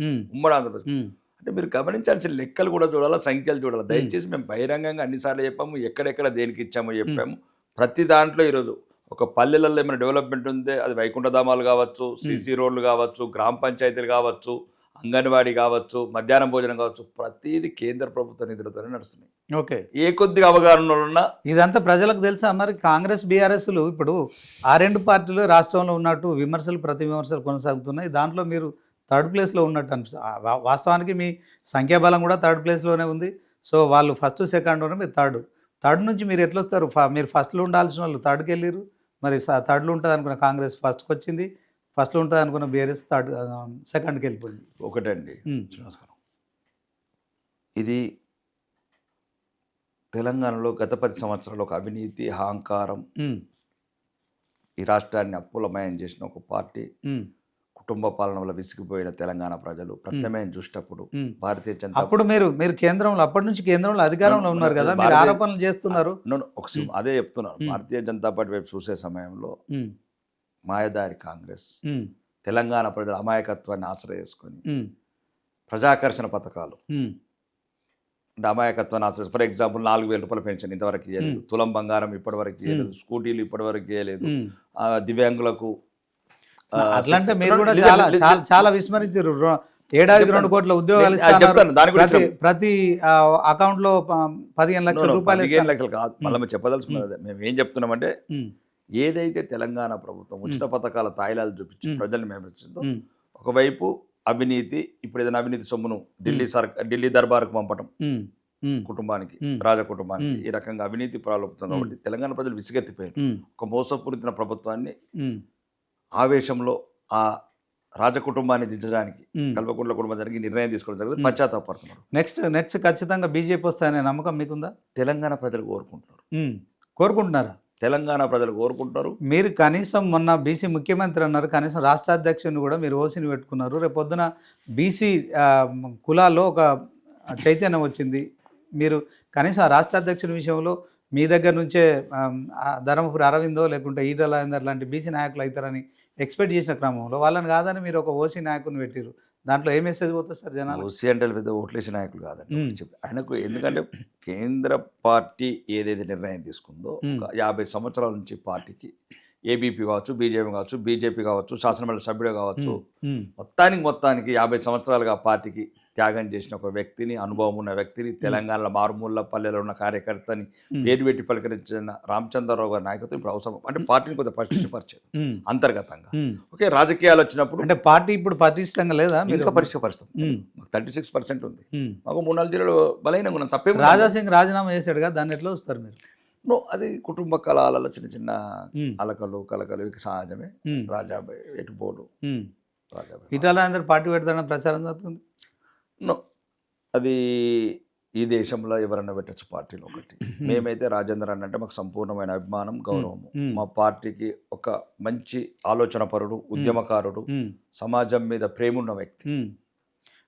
అంటే మీరు గమనించాల్సిన లెక్కలు కూడా చూడాలా, సంఖ్యలు చూడాలి. దయచేసి మేము బహిరంగంగా అన్నిసార్లు చెప్పాము, ఎక్కడెక్కడ దేనికి ఇచ్చామో చెప్పాము. ప్రతి దాంట్లో ఈరోజు ఒక పల్లెలలో ఏమైనా డెవలప్మెంట్ ఉంటే అది వైకుంఠధామాలు కావచ్చు, సీసీ రోడ్లు కావచ్చు, గ్రామ పంచాయతీలు కావచ్చు, అంగన్వాడీ కావచ్చు, మధ్యాహ్నం భోజనం కావచ్చు, ప్రతిదీ కేంద్ర ప్రభుత్వ నిధులతోనే నడుస్తున్నాయి. ఓకే, ఏ కొద్దిగా అవగాహన ఉన్నా ఇదంతా ప్రజలకు తెలుసా? మరి కాంగ్రెస్ బీఆర్ఎస్లు ఇప్పుడు ఆ 2 పార్టీలు రాష్ట్రంలో ఉన్నట్టు విమర్శలు ప్రతి విమర్శలు కొనసాగుతున్నాయి. దాంట్లో మీరు 3rd ప్లేస్లో ఉన్నట్టు అనిపిస్తుంది. వాస్తవానికి మీ సంఖ్యాబలం కూడా 3rd ప్లేస్లోనే ఉంది. సో వాళ్ళు 1st, 2nd ఉన్న మీరు 3rd నుంచి మీరు ఎట్లా వస్తారు? మీరు ఫస్ట్లో ఉండాల్సిన వాళ్ళు 3rdకి వెళ్ళారు. మరి 3rdలో ఉంటుంది అనుకున్న కాంగ్రెస్ 1స్ట్కి వచ్చింది, 1స్ట్లో ఉంటుంది అనుకున్న బీఆర్ఎస్ 2ndకి వెళ్ళిపోయింది. ఒకటండి, నమస్కారం. ఇది తెలంగాణలో గత 10 సంవత్సరాలు ఒక అవినీతి, అహంకారం, ఈ రాష్ట్రాన్ని అప్పులమయం చేసిన ఒక పార్టీ, కుటుంబ పాలన వల్ల విసిగిపోయిన తెలంగాణ ప్రజలు ప్రత్యామ్నాయం చూసేటప్పుడు భారతీయ జనతా అప్పుడు మీరు కేంద్రంలో అప్పటి నుంచి కేంద్రంలో అధికారంలో ఉన్నారు కదా, మీరు ఆరోపణలు చేస్తున్నారు. అదే చెప్తున్నారు. భారతీయ జనతా పార్టీ వైపు చూసే సమయంలో మాయదారి కాంగ్రెస్ తెలంగాణ ప్రజల అమాయకత్వాన్ని ఆశ్రయ చేసుకొని ప్రజాకర్షణ పథకాలు అంటే అమాయకత్వాన్ని ఆశ్రయ, ఫర్ ఎగ్జాంపుల్ 4,000 రూపాయల పెన్షన్ ఇంతవరకు ఇవ్వలేదు, తులం బంగారం ఇప్పటివరకు ఇవ్వలేదు, స్కూటీలు ఇప్పటివరకు ఇవ్వలేదు, దివ్యాంగులకు అట్లంటే మీరు కూడా చాలా విస్మరించారు. ఏడాదికి 2 కోట్ల ఉద్యోగాలు ప్రతి అకౌంట్ లో 15 లక్షల రూపాయలు. 15 లక్షలు కాదు, మళ్ళీ చెప్పదలుచుకున్నది. మేము ఏం చెప్తున్నామంటే ఏదైతే తెలంగాణ ప్రభుత్వం ఉచిత పథకాల తాయిలాలు చూపించి ప్రజల్ని మేమిచ్చిందో, ఒకవైపు అవినీతి, ఇప్పుడు ఏదైనా అవినీతి సొమ్మును ఢిల్లీ దర్బార్కు పంపటం కుటుంబానికి, రాజకుటుంబానికి, ఈ రకంగా అవినీతి ప్రారంభం కాబట్టి తెలంగాణ ప్రజలు విసిగెత్తిపోయారు. ఒక మోసపూరిత ప్రభుత్వాన్ని ఆవేశంలో ఆ రాజకుటుంబాన్ని దించడానికి కల్వకుంట్ల కుటుంబం జరిగి నిర్ణయం తీసుకోవడం జరిగింది. పశ్చాత్తాపడుతున్నారు. నెక్స్ట్ ఖచ్చితంగా బీజేపీ వస్తాయనే నమ్మకం మీకుందా? తెలంగాణ ప్రజలు కోరుకుంటున్నారా? తెలంగాణ ప్రజలు కోరుకుంటారు. మీరు కనీసం మొన్న బీసీ ముఖ్యమంత్రి అన్నారు, కనీసం రాష్ట్ర అధ్యక్షుని కూడా మీరు ఓసీని పెట్టుకున్నారు. రేపు పొద్దున బీసీ కులాల్లో ఒక చైతన్యం వచ్చింది. మీరు కనీసం ఆ రాష్ట్ర అధ్యక్షుని విషయంలో మీ దగ్గర నుంచే ధర్మపురి అరవిందో లేకుంటే ఈటల రాజేందర్ లాంటి బీసీ నాయకులు అవుతారని ఎక్స్పెక్ట్ చేసిన క్రమంలో వాళ్ళని కాదని మీరు ఒక ఓసీ నాయకుని పెట్టారు. దాంట్లో ఏ మెసేజ్ పోతుంది సార్ జనాలు? ఓసీ అంటే పెద్ద ఓట్లేసి నాయకులు కాదండి చెప్పి ఆయనకు. ఎందుకంటే కేంద్ర పార్టీ ఏదైతే నిర్ణయం తీసుకుందో 50 సంవత్సరాల నుంచి పార్టీకి ఏబీపీ కావచ్చు, బీజేపీ కావచ్చు, శాసనమండలి సభ్యుడు కావచ్చు, ఉమ్, మొత్తానికి 50 సంవత్సరాలుగా పార్టీకి త్యాగం చేసిన ఒక వ్యక్తిని, అనుభవం ఉన్న వ్యక్తిని, తెలంగాణలో మారుమూల పల్లెలో ఉన్న కార్యకర్తని పేరు పెట్టి పలకరించిన రామచంద్రరావు గారి నాయకత్వం ఇప్పుడు అవసరం. అంటే పార్టీని కొద్దిగా పరిశీలించలేదు ఉమ్, అంతర్గతంగా. ఉమ్. ఓకే, రాజకీయాలు వచ్చినప్పుడు అంటే పార్టీ ఇప్పుడు పటిష్టంగా లేదా మీరు? ఇంకా పరిస్థితి మాకు 36% ఉంది. ఉమ్. మాకు 3-4 జిల్లాలో బలహీనంగా ఉన్నాం. తప్పేం రాజాసింగ్ రాజీనామా చేశాడు కదా, దాన్ని ఎట్లా వస్తారు మీరు? అది కుటుంబ కళాలలో చిన్న చిన్న ఉమ్, అలకలు కలకలు ఇక సహజమే. ఉమ్, రాజాబాయ్ ఎటుపోడు, ఉమ్. రాజాబాయ్ ఇటాల అందరు పార్టీ పెడతాడని ప్రచారం జరుగుతుంది. నో, అది ఈ దేశంలో ఎవరన్నా పెట్టచ్చు పార్టీలో ఒకటి. మేమైతే రాజేంద్ర అన్న అంటే మాకు సంపూర్ణమైన అభిమానం, గౌరవము. మా పార్టీకి ఒక మంచి ఆలోచన పరుడు, ఉద్యమకారుడు, ఉమ్, సమాజం మీద ప్రేమ ఉన్న వ్యక్తి. ఉమ్.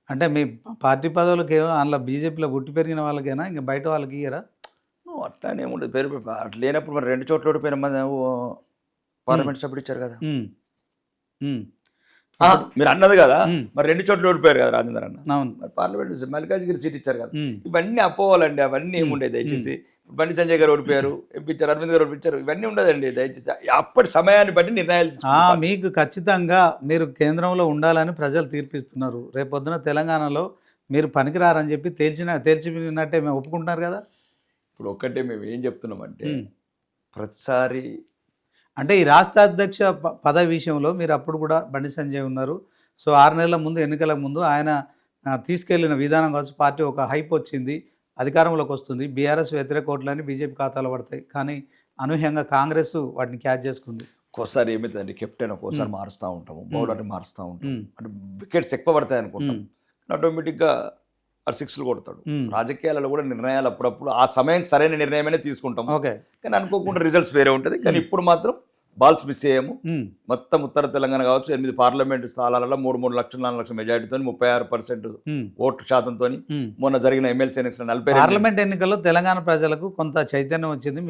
అంటే మీ పార్టీ పదవులు కేవలం అందులో బీజేపీలో గుట్టి పెరిగిన వాళ్ళకైనా, ఇంకా బయట వాళ్ళకి ఇయ్యరా? నువ్వు అట్లానే ఉండదు పేరు అట్లా లేనప్పుడు మరి 2 చోట్ల ఓడిపోయిన మంది పార్లమెంట్ సభ్యుడు ఇచ్చారు కదా. ఉమ్, ఉమ్. మీరు అన్నది కదా, ఉమ్. మరి 2 చోట్ల ఓడిపోయారు కదా రాజేంద్ర అన్న. అవును. మరి పార్లమెంట్ మల్లికార్జుగిరి సీట్ ఇచ్చారు కదా. ఉమ్, ఇవన్నీ అపోవాలండి, అవన్నీ ఏముండే దయచేసి. బండి సంజయ్ గారు ఓడిపోయారు, ఎంపించారు, అరవింద్ గారు ఓడిపించారు, ఇవన్నీ ఉండదండి దయచేసి. అప్పటి సమయాన్ని బట్టి నిర్ణయాలు తీసుకుంటారు. మీకు ఖచ్చితంగా మీరు కేంద్రంలో ఉండాలని ప్రజలు తీర్పిస్తున్నారు. రేపొద్దున తెలంగాణలో మీరు పనికిరారని చెప్పి తేల్చినట్టే మేము ఒప్పుకుంటున్నారు కదా. ఇప్పుడు ఒక్కటే మేము ఏం చెప్తున్నామంటే, ఉమ్. ప్రతిసారి అంటే ఈ రాష్ట్ర అధ్యక్ష పదవి విషయంలో మీరు అప్పుడు కూడా బండి సంజయ్ ఉన్నారు. సో 6 నెలల ముందు, ఎన్నికల ముందు ఆయన తీసుకెళ్లిన విధానం కావచ్చు, పార్టీ ఒక హైప్ వచ్చింది, అధికారంలోకి వస్తుంది, బీఆర్ఎస్ వ్యతిరేక ఓట్లని బీజేపీ ఖాతాలో పడతాయి, కానీ అనూహ్యంగా కాంగ్రెస్ వాటిని క్యాచ్ చేసుకుంది. ఒక్కోసారి ఏమవుతుందండి, కెప్టెన్ ఒక్కోసారి మారుస్తూ ఉంటాము, బౌలర్ని మారుస్తూ ఉంటాం. ఉమ్, అంటే వికెట్స్ ఎక్కువ పడతాయి అనుకుంటాం, ఆటోమేటిక్గా అటు 6లు కొడతాడు. ఉమ్. రాజకీయాలలో కూడా నిర్ణయాలు అప్పుడప్పుడు ఆ సమయం సరైన నిర్ణయమైనా తీసుకుంటాం, ఓకే. కానీ అనుకోకుండా రిజల్ట్స్ వేరే ఉంటుంది. కానీ ఇప్పుడు మాత్రం బాల్స్ మిస్ అయ్యాము. ఉమ్, మొత్తం ఉత్తర తెలంగాణ కావచ్చు, 8 పార్లమెంటు స్థానాలలో 3 లక్షలు 4 లక్షల మెజారిటీతో 36% ఉమ్, ఓటు శాతంతో ఉమ్. మొన్న జరిగిన ఎమ్మెల్సీ ఎన్నికల 42 పార్లమెంట్ ఎన్నికల్లో తెలంగాణ ప్రజలకు కొంత చైతన్యం వచ్చింది.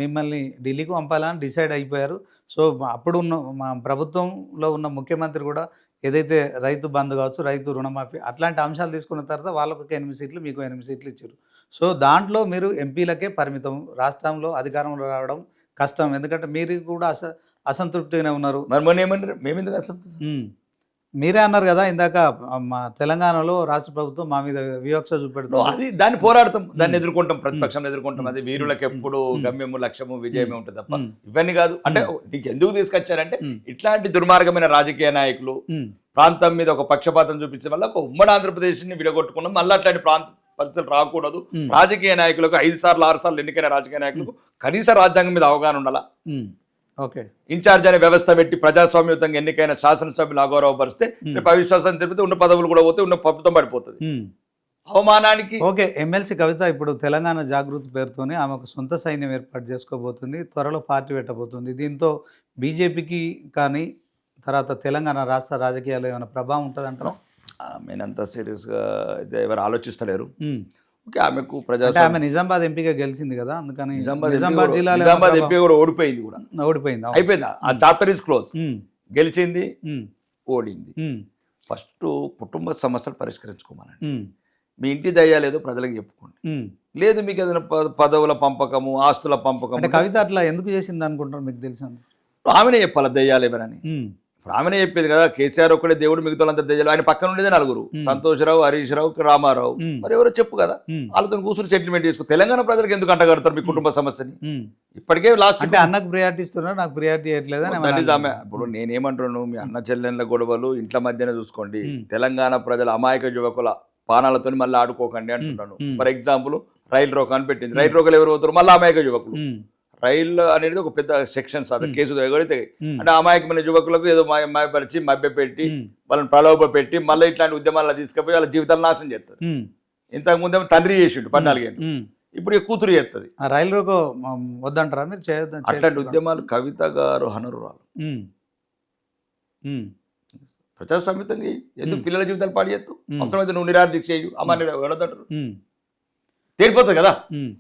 మిమ్మల్ని ఢిల్లీకి పంపాలని డిసైడ్ అయిపోయారు. సో అప్పుడు ఉన్న మా ప్రభుత్వంలో ఉన్న ముఖ్యమంత్రి కూడా ఏదైతే రైతు బంధు కావచ్చు, రైతు రుణమాఫీ అట్లాంటి అంశాలు తీసుకున్న తర్వాత వాళ్ళకు ఒక 8 సీట్లు, మీకు 8 సీట్లు ఇచ్చారు. సో దాంట్లో మీరు ఎంపీలకే పరిమితం, రాష్ట్రంలో అధికారంలో రావడం కష్టం, ఎందుకంటే మీరు కూడా అసంతృప్తిగానే ఉన్నారు. మరి మొన్న ఏమన్నారు, మేమెందుకు అసంతృప్తి? మీరే అన్నారు కదా ఇందాక, మా తెలంగాణలో రాష్ట్ర ప్రభుత్వం మా మీద వివక్ష చూపెడుతుంది. అది దాన్ని పోరాడతాం, దాన్ని ఎదుర్కొంటాం, ప్రతిపక్షం ఎదుర్కొంటాం. అది వీరులకు ఎప్పుడు గమ్యము లక్ష్యము విజయమే ఉంటుంది తప్ప ఇవన్నీ కాదు. అంటే నీకు ఎందుకు తీసుకొచ్చారంటే, ఇట్లాంటి దుర్మార్గమైన రాజకీయ నాయకులు ప్రాంతం మీద ఒక పక్షపాతం చూపించడం వల్ల ఒక ఉమ్మడి ఆంధ్రప్రదేశ్ని విడగొట్టుకున్నాం. మళ్ళీ అట్లాంటి పరిస్థితులు రాకూడదు. రాజకీయ నాయకులకు 5 సార్లు 6 సార్లు ఎన్నికైన రాజకీయ నాయకులకు కనీస రాజ్యాంగం మీద అవగాహన ఉండాలా. ఓకే. ఇన్ఛార్జ్ అనే వ్యవస్థ పెట్టి ప్రజాస్వామ్యయుతంగా ఎన్నికైన శాసనసభ్యులు అగౌరవపరిస్తే రేపు అవిశ్వాసం తెలిపితే ఉన్న పదవులు కూడా పోతే ఉన్న ప్రభుత్వం పడిపోతుంది. అవమానానికి ఓకే. ఎమ్మెల్సీ కవిత ఇప్పుడు తెలంగాణ జాగృతి పేరుతోనే ఆమె ఒక సొంత సైన్యం ఏర్పాటు చేసుకోబోతుంది, త్వరలో పార్టీ పెట్టబోతుంది. దీంతో బీజేపీకి కానీ తర్వాత తెలంగాణ రాష్ట్ర రాజకీయాల్లో ఏమైనా ప్రభావం ఉంటుంది అంటారా? ఆమెనంత సీరియస్గా అయితే ఎవరు ఆలోచిస్తలేరు. ఓకే, ఆమెకు ఆమె నిజామాబాద్ ఎంపీగా గెలిచింది కదా, అందుకని నిజామాబాద్ ఎంపీ కూడా ఓడిపోయింది, కూడా ఓడిపోయింది, అయిపోయింది. ఆ చాప్టర్ ఇస్ క్లోజ్. గెలిచింది, ఓడింది. ఫస్ట్ కుటుంబ సమస్యలు పరిష్కరించుకోమనండి. మీ ఇంటి దయ్యాలేదో ప్రజలకు చెప్పుకోండి. లేదు మీకు ఏదైనా పదవుల పంపకము, ఆస్తుల పంపకము. కవిత అట్లా ఎందుకు చేసింది అనుకుంటారు మీకు తెలిసింది? ఆమెనే చెప్పాలి దయ్యాలు ఎవరని. ఇప్పుడు ఆమెనే చెప్పేది కదా, కేసీఆర్ ఒక్కడే దేవుడు, మిగతా వాళ్ళంతా దయ్యాలు. ఆయన పక్కన ఉండేదే 4, సంతోషరావు, హరీష్ రావు, రామారావు. మరి ఎవరో చెప్పు కదా, వాళ్ళతో కూర్చొని సెటిల్మెంట్ చేసుకో. తెలంగాణ ప్రజలకు ఎందుకు అంటగడతారు మీ కుటుంబ సమస్యని? ఇప్పటికే లాస్ట్ అంటే అన్నకు ప్రియారిటీ ఇస్తున్నారు, నాకు ప్రియారిటీ ఇవ్వట్లేదు. ఇప్పుడు నేనేమంటున్నాను, మీ అన్న చెల్లెళ్ళ గొడవలు ఇంట్ల మధ్యన చూసుకోండి. తెలంగాణ ప్రజల అమాయక యువకుల పానాలతో మళ్ళీ ఆడుకోకండి అంటున్నాను. ఫర్ ఎగ్జాంపుల్ రైలు రోకాన్ని పెట్టింది. రైలు రోకలు ఎవరు అవుతారు? మళ్ళీ అమాయక యువకులు. రైలు అనేది ఒక పెద్ద సెక్షన్స్, అది కేసు ఎగడితే అంటే అమాయకమైన యువకులకు ఏదో మాయపరిచి మభ్యపెట్టి వాళ్ళని ప్రలోభ పెట్టి మళ్ళీ ఇట్లాంటి ఉద్యమాల్లో తీసుకుపోయి వాళ్ళ జీవితాలు నాశనం చేస్తారు. ఇంతకు ముందేమో తండ్రి చేసిండు 14 ఏళ్ళు, ఇప్పుడు కూతురు చేస్తుంది. రైలు రోకో వద్దంటారా మీరు? చేయొద్దు అట్లాంటి ఉద్యమాలు. కవిత గారు హనరురాలు, ప్రజాస్వామ్యంగా ఎందుకు పిల్లల జీవితాలు పాడు చేస్తావు? అవసరమైతే నువ్వు నిరాహార దీక్ష చేయు, అమ్మ ఎవడదంటారు? తేలిపోతుంది కదా,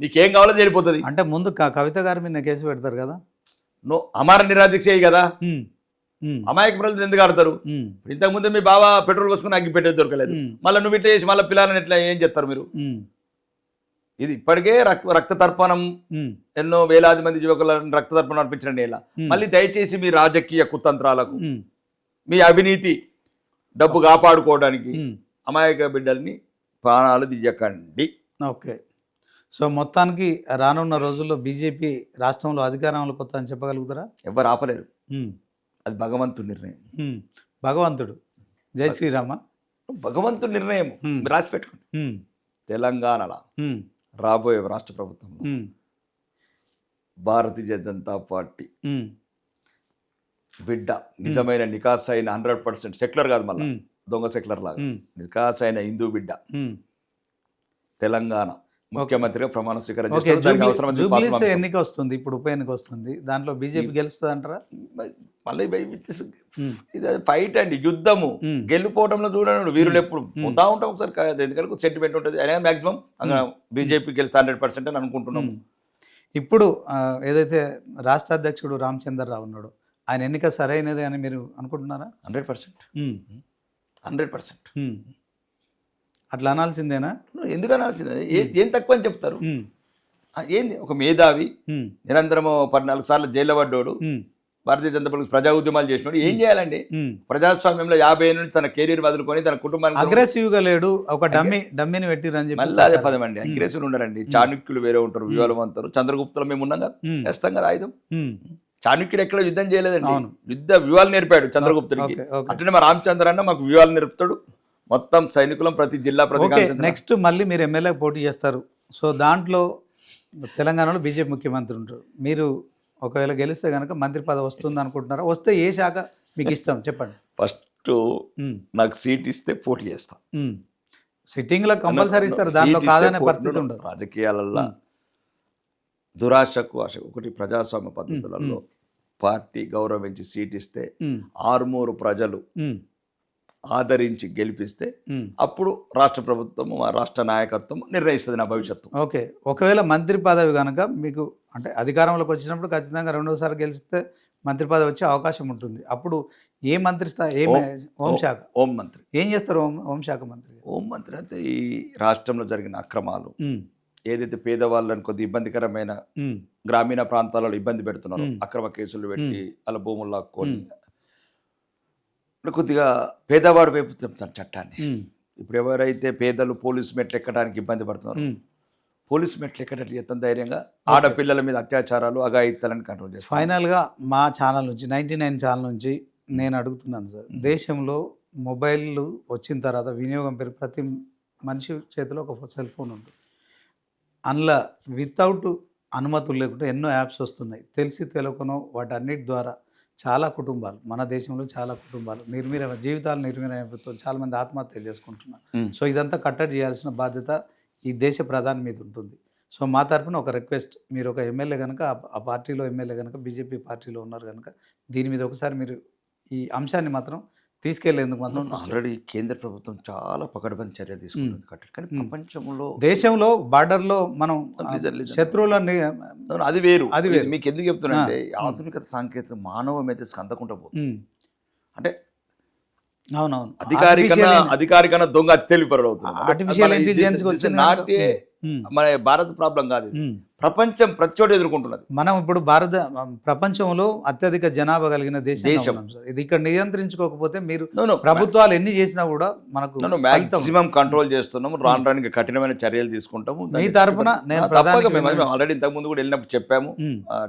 నీకేం కావాలో తేలిపోతుంది. అంటే ముందు కవిత గారి మీద కేసు పెడతారు కదా, నువ్వు అమార నిరాహార దీక్ష చేయి కదా. అమాయక ప్రజలు ఎందుకు ఆడతారు? ఇంతకు ముందే మీ బావ పెట్రోల్ పోసుకుని అగ్గి పెట్టేది దొరకలేదు, మళ్ళీ నువ్వు ఇట్లా చేసి మళ్ళీ పిల్లలని ఎట్లా ఏం చేస్తారు మీరు? ఇది ఇప్పటికే రక్త తర్పణం, ఎన్నో వేలాది మంది యువకులను రక్త తర్పణం అర్పించిన నేల. మళ్ళీ దయచేసి మీ రాజకీయ కుతంత్రాలకు, మీ అవినీతి డబ్బు కాపాడుకోవడానికి అమాయక బిడ్డల్ని ప్రాణాలు తీయకండి. ఓకే. సో మొత్తానికి రానున్న రోజుల్లో బీజేపీ రాష్ట్రంలో అధికారంలోకి వస్తా అని చెప్పగలుగుతారా? ఎవరు ఆపలేరు, అది భగవంతుడి నిర్ణయం. భగవంతుడు జై శ్రీరామ. భగవంతుడి నిర్ణయం మీరు రాసి పెట్టుకోండి. తెలంగాణలో రాబోయే రాష్ట్ర ప్రభుత్వంలో భారతీయ జనతా పార్టీ బిడ్డ నిజమైన నికాస్ అయిన 100% సెక్యులర్ కాదు, మళ్ళీ దొంగ సెక్యులర్ లాగా నికాస్ అయిన హిందూ బిడ్డ తెలంగాణ ముఖ్యమంత్రిగా ప్రమాణ స్వీకారం చేస్తారు. దానికి అవసరం ఎన్నిక వస్తుంది, ఇప్పుడు ఉప ఎన్నిక వస్తుంది, దాంట్లో బీజేపీ గెలుస్తుంది అంటారా? మళ్ళీ ఇది ఫైట్ అండి, యుద్ధము. గెలిపోవడంలో చూడండి వీరులు ఎప్పుడు పోతా ఉంటాం ఒకసారి, ఎందుకంటే సెంటిమెంట్ ఉంటుంది. అయినా మాక్సిమం బీజేపీ గెలిస్తే 100% అని అనుకుంటున్నాము. ఇప్పుడు ఏదైతే రాష్ట్ర అధ్యక్షుడు రామచంద్రరావు ఉన్నాడు, ఆయన ఎన్నిక సరైనదే అని మీరు అనుకుంటున్నారా? 100%. అట్లా అనాల్సిందేనా? ఎందుకు అనాల్సిందే? ఏం తక్కువ అని చెప్తారు? ఏంది ఒక మేధావి, నిరంతరము 14 సార్లు జైల్లో పడ్డాడు, భారతీయ జనతా పార్టీ ప్రజా ఉద్యమాలు చేసినాడు. ఏం చేయాలండి? ప్రజాస్వామ్యంలో 50 ఏళ్ళ నుంచి తన కెరీర్ వదులుకొని తన కుటుంబానికి అగ్రెసివ్ గా లేడు, ఒక డమ్మిని పెట్టిరని చెప్పి మళ్ళీ అదే పదమండి. అగ్రెసివ్ ఉండరండి, చాణుక్యులు వేరే ఉంటారు, వ్యూహవంతులు. చంద్రగుప్తులు మేము ఉన్నాం కదా, వేస్తాం కదా ఆయుధం. చాణుక్యుడు ఎక్కడ యుద్ధం చేయలేదండి, యుద్ధ వ్యూహాలు నేర్పాడు చంద్రగుప్తుడికి. అట్లనే మా రామచంద్ర అన్న మాకు వ్యూహాలు నేర్పుతాడు. మొత్తం సైనికులం ప్రతి జిల్లా ప్రతి. నెక్స్ట్ మళ్ళీ మీరు ఎమ్మెల్యే పోటీ చేస్తారు. సో దాంట్లో తెలంగాణలో బీజేపీ ముఖ్యమంత్రి ఉంటారు. మీరు ఒకవేళ గెలిస్తే కనుక మంత్రి పదవి వస్తుంది అనుకుంటున్నారా? వస్తే ఏ శాఖ మీకు ఇష్టం చెప్పండి. ఫస్ట్ నాకు సీట్ ఇస్తే పోటీ చేస్తాం. సిట్టింగ్ లో కంపల్సరీ ఇస్తారు, దాంట్లో కాదనే పరిస్థితి ఉండదు. రాజకీయాలలో దురాశకు ఆశ ఒకటి. ప్రజాస్వామ్య పద్ధతులలో పార్టీ గౌరవించి సీట్ ఇస్తే ఆరుమూరు ప్రజలు ఆదరించి గెలిపిస్తే అప్పుడు రాష్ట్ర ప్రభుత్వం, రాష్ట్ర నాయకత్వం నిర్ణయిస్తుంది నా భవిష్యత్తు. ఓకే. ఒకవేళ మంత్రి పదవి కనుక మీకు అంటే అధికారంలోకి వచ్చినప్పుడు ఖచ్చితంగా రెండోసారి గెలిస్తే మంత్రి పదవి వచ్చే అవకాశం ఉంటుంది. అప్పుడు ఏ మంత్రి స్థాయి, హోంశాఖ, హోంమంత్రి ఏం చేస్తారు? హోంశాఖ మంత్రి. హోంమంత్రి అంటే ఈ రాష్ట్రంలో జరిగిన అక్రమాలు, ఏదైతే పేదవాళ్ళని కొద్ది ఇబ్బందికరమైన గ్రామీణ ప్రాంతాలలో ఇబ్బంది పెడుతున్నారో, అక్రమ కేసులు పెట్టి అలా భూములు లాక్కొని కొద్దిగా పేదవాడి వైపు చెప్తాను చట్టాన్ని. ఇప్పుడు ఎవరైతే పేదలు పోలీసు మెట్లు ఎక్కడానికి ఇబ్బంది పడుతున్నారు, పోలీసు మెట్లు ఎక్కడట్లు చేస్తాం ధైర్యంగా. ఆడపిల్లల మీద అత్యాచారాలు, అఘాయిత్యాలను కంట్రోల్ చేస్తాం. ఫైనల్గా మా ఛానల్ నుంచి 99 ఛానల్ నుంచి నేను అడుగుతున్నాను సార్, దేశంలో మొబైల్లు వచ్చిన తర్వాత వినియోగం పెరిగి ప్రతి మనిషి చేతిలో ఒక సెల్ ఫోన్ ఉంటుంది. అందులో వితౌట్ అనుమతులు లేకుండా ఎన్నో యాప్స్ వస్తున్నాయి. తెలిసి తెలియకనో వాటన్నిటి ద్వారా చాలా కుటుంబాలు, మన దేశంలో చాలా కుటుంబాలు జీవితాలు నిర్వీర్యమైపోతుంది. చాలామంది ఆత్మహత్యలు చేసుకుంటున్నారు. సో ఇదంతా కట్టడి చేయాల్సిన బాధ్యత ఈ దేశ ప్రధాని మీద ఉంటుంది. సో మా తరఫున ఒక రిక్వెస్ట్, మీరు ఒక ఎమ్మెల్యే కనుక, ఆ పార్టీలో ఎమ్మెల్యే కనుక, బీజేపీ పార్టీలో ఉన్నారు కనుక, దీని మీద ఒకసారి మీరు ఈ అంశాన్ని మాత్రం తీసుకెళ్లేందుకు మాత్రం ఆల్రెడీ కేంద్ర ప్రభుత్వం చాలా పకడ్బందీ చర్యలు తీసుకుంటుంది. కానీ ప్రపంచంలో, దేశంలో బార్డర్లో మనం శత్రువులని, అది వేరు. అది వేరు. మీకు ఎందుకు చెప్తున్నానంటే ఆధునికత సాంకేతిక మానవ మేధస్సుకు అందకుండా పోతుంది. అంటే అవునవును, అధికారి కన్నా దొంగ అతి తెలివిపరుడు అవుతుంది. ఆర్టిఫిషియల్ ఇంటెలిజెన్స్ మన భారత ప్రాబ్లం కాదు, ప్రపంచం ప్రతి చోట ఎదుర్కొంటున్నది. మనం ఇప్పుడు ప్రపంచంలో అత్యధిక జనాభా కలిగిన దేశం. ఇది ఇక్కడ నియంత్రించుకోకపోతే మీరు ప్రభుత్వాలు ఎన్ని చేసినా కూడా మనకు మాక్సిమం కంట్రోల్ చేస్తున్నాము. రానికి కఠినమైన చర్యలు తీసుకుంటాము. మీ తరఫున మేము ఆల్రెడీ ఇంతకు ముందు కూడా వెళ్ళినప్పుడు చెప్పాము.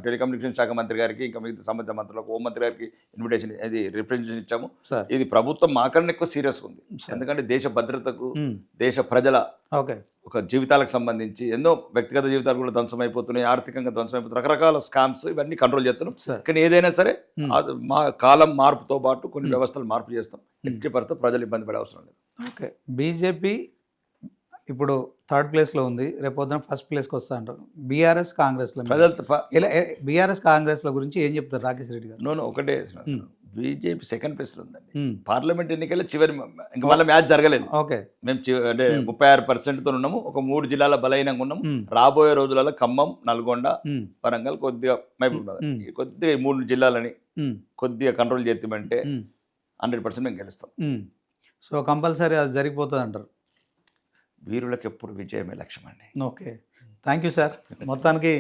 టెలికమ్యూనికేషన్ శాఖ మంత్రి గారికి, ఇంకా మిగతా సంబంధిత మంత్రులకు, హోం మంత్రి గారికి ఇన్విటేషన్, ఇది రిప్రజెంటేషన్ ఇచ్చాము. ఇది ప్రభుత్వం మాకన్నా ఎక్కువ సీరియస్ ఉంది. ఎందుకంటే దేశ భద్రతకు, దేశ ప్రజల ఒక జీవితాలకు సంబంధించి ఎన్నో వ్యక్తిగత జీవితాలు కూడా ధ్వంసమైపోతున్నాయి, ఆర్థికంగా ధ్వంసమైపోతున్నాయి, రకరకాల స్కామ్స్ ఇవన్నీ కంట్రోల్ చేస్తున్నాం. కానీ ఏదైనా సరే మా కాలం మార్పుతో పాటు కొన్ని వ్యవస్థలు మార్పు చేస్తాం. ఎట్టి పరిస్థితుల్లో ప్రజలు ఇబ్బంది పడే అవసరం లేదు. ఓకే. బీజేపీ ఇప్పుడు 3rd ప్లేస్లో ఉంది, రేపు పొద్దున 1st ప్లేస్కి వస్తా అంటారు. బీఆర్ఎస్ కాంగ్రెస్లో ఇలా బీఆర్ఎస్ కాంగ్రెస్ల గురించి ఏం చెప్తారు రాకేష్ రెడ్డి గారు? ఒకటే, బీజేపీ 2nd ప్లేస్లో ఉందండి. పార్లమెంట్ ఎన్నికల్లో చివరి ఇంకా మళ్ళీ మ్యాచ్ జరగలేదు. ఓకే. మేము అంటే 36%తో ఉన్నాము. ఒక 3 జిల్లాల బలహీనంగా ఉన్నాము. రాబోయే రోజులలో ఖమ్మం, నల్గొండ, వరంగల్, కొద్దిగా మహబూబాబాద్, కొద్దిగా 3 జిల్లాలని కొద్దిగా కంట్రోల్ చేస్తామంటే 100% మేము గెలుస్తాం. సో కంపల్సరీ అది జరిగిపోతుంది అంటారు. వీరులకు ఎప్పుడు విజయమే లక్ష్యం అండి. Okay, thank you sir. మొత్తానికి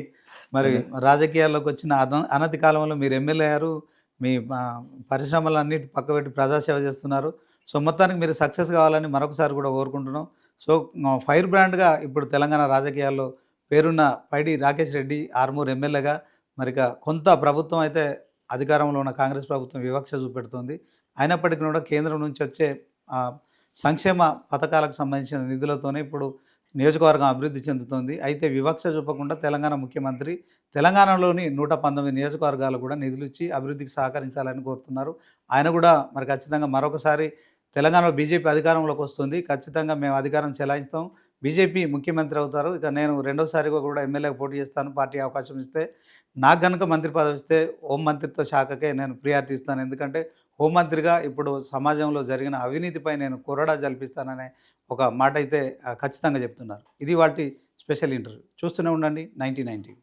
మరి రాజకీయాల్లోకి వచ్చిన అనతి కాలంలో మీరు ఎమ్మెల్యే అయ్యారు, మీ పరిశ్రమలన్నిటి పక్కబెట్టి ప్రజాసేవ చేస్తున్నారు. సో మొత్తానికి మీరు సక్సెస్ కావాలని మరొకసారి కూడా కోరుకుంటున్నాం. సో ఫైర్ బ్రాండ్గా ఇప్పుడు తెలంగాణ రాజకీయాల్లో పేరున్న పైడి రాకేష్ రెడ్డి ఆర్మూర్ ఎమ్మెల్యేగా మరిక కొంత ప్రభుత్వం అయితే అధికారంలో ఉన్న కాంగ్రెస్ ప్రభుత్వం వివక్ష చూపెడుతుంది. అయినప్పటికీ కూడా కేంద్రం నుంచి వచ్చే సంక్షేమ పథకాలకు సంబంధించిన నిధులతోనే ఇప్పుడు నియోజకవర్గం అభివృద్ధి చెందుతుంది. అయితే వివక్ష చూపకుండా తెలంగాణ ముఖ్యమంత్రి తెలంగాణలోని 119 నియోజకవర్గాలు కూడా నిధులు ఇచ్చి అభివృద్ధికి సహకరించాలని కోరుతున్నారు. ఆయన కూడా మరి ఖచ్చితంగా మరొకసారి తెలంగాణలో బీజేపీ అధికారంలోకి వస్తుంది, ఖచ్చితంగా మేము అధికారం చెలాయిస్తాం, బీజేపీ ముఖ్యమంత్రి అవుతారు, ఇక నేను రెండోసారిగా కూడా ఎమ్మెల్యేగా పోటీ చేస్తాను, పార్టీ అవకాశం ఇస్తే నాకు కనుక మంత్రి పదవి ఇస్తే హోం మంత్రిత్వ శాఖకే నేను ప్రియారిటీ ఇస్తాను, ఎందుకంటే హోంమంత్రిగా ఇప్పుడు సమాజంలో జరిగిన అవినీతిపై నేను కొరడా జల్పిస్తాననే ఒక మాట అయితే ఖచ్చితంగా చెప్తున్నారు. ఇది వాటి స్పెషల్ ఇంటర్వ్యూ. చూస్తూనే ఉండండి 99 టీవీ.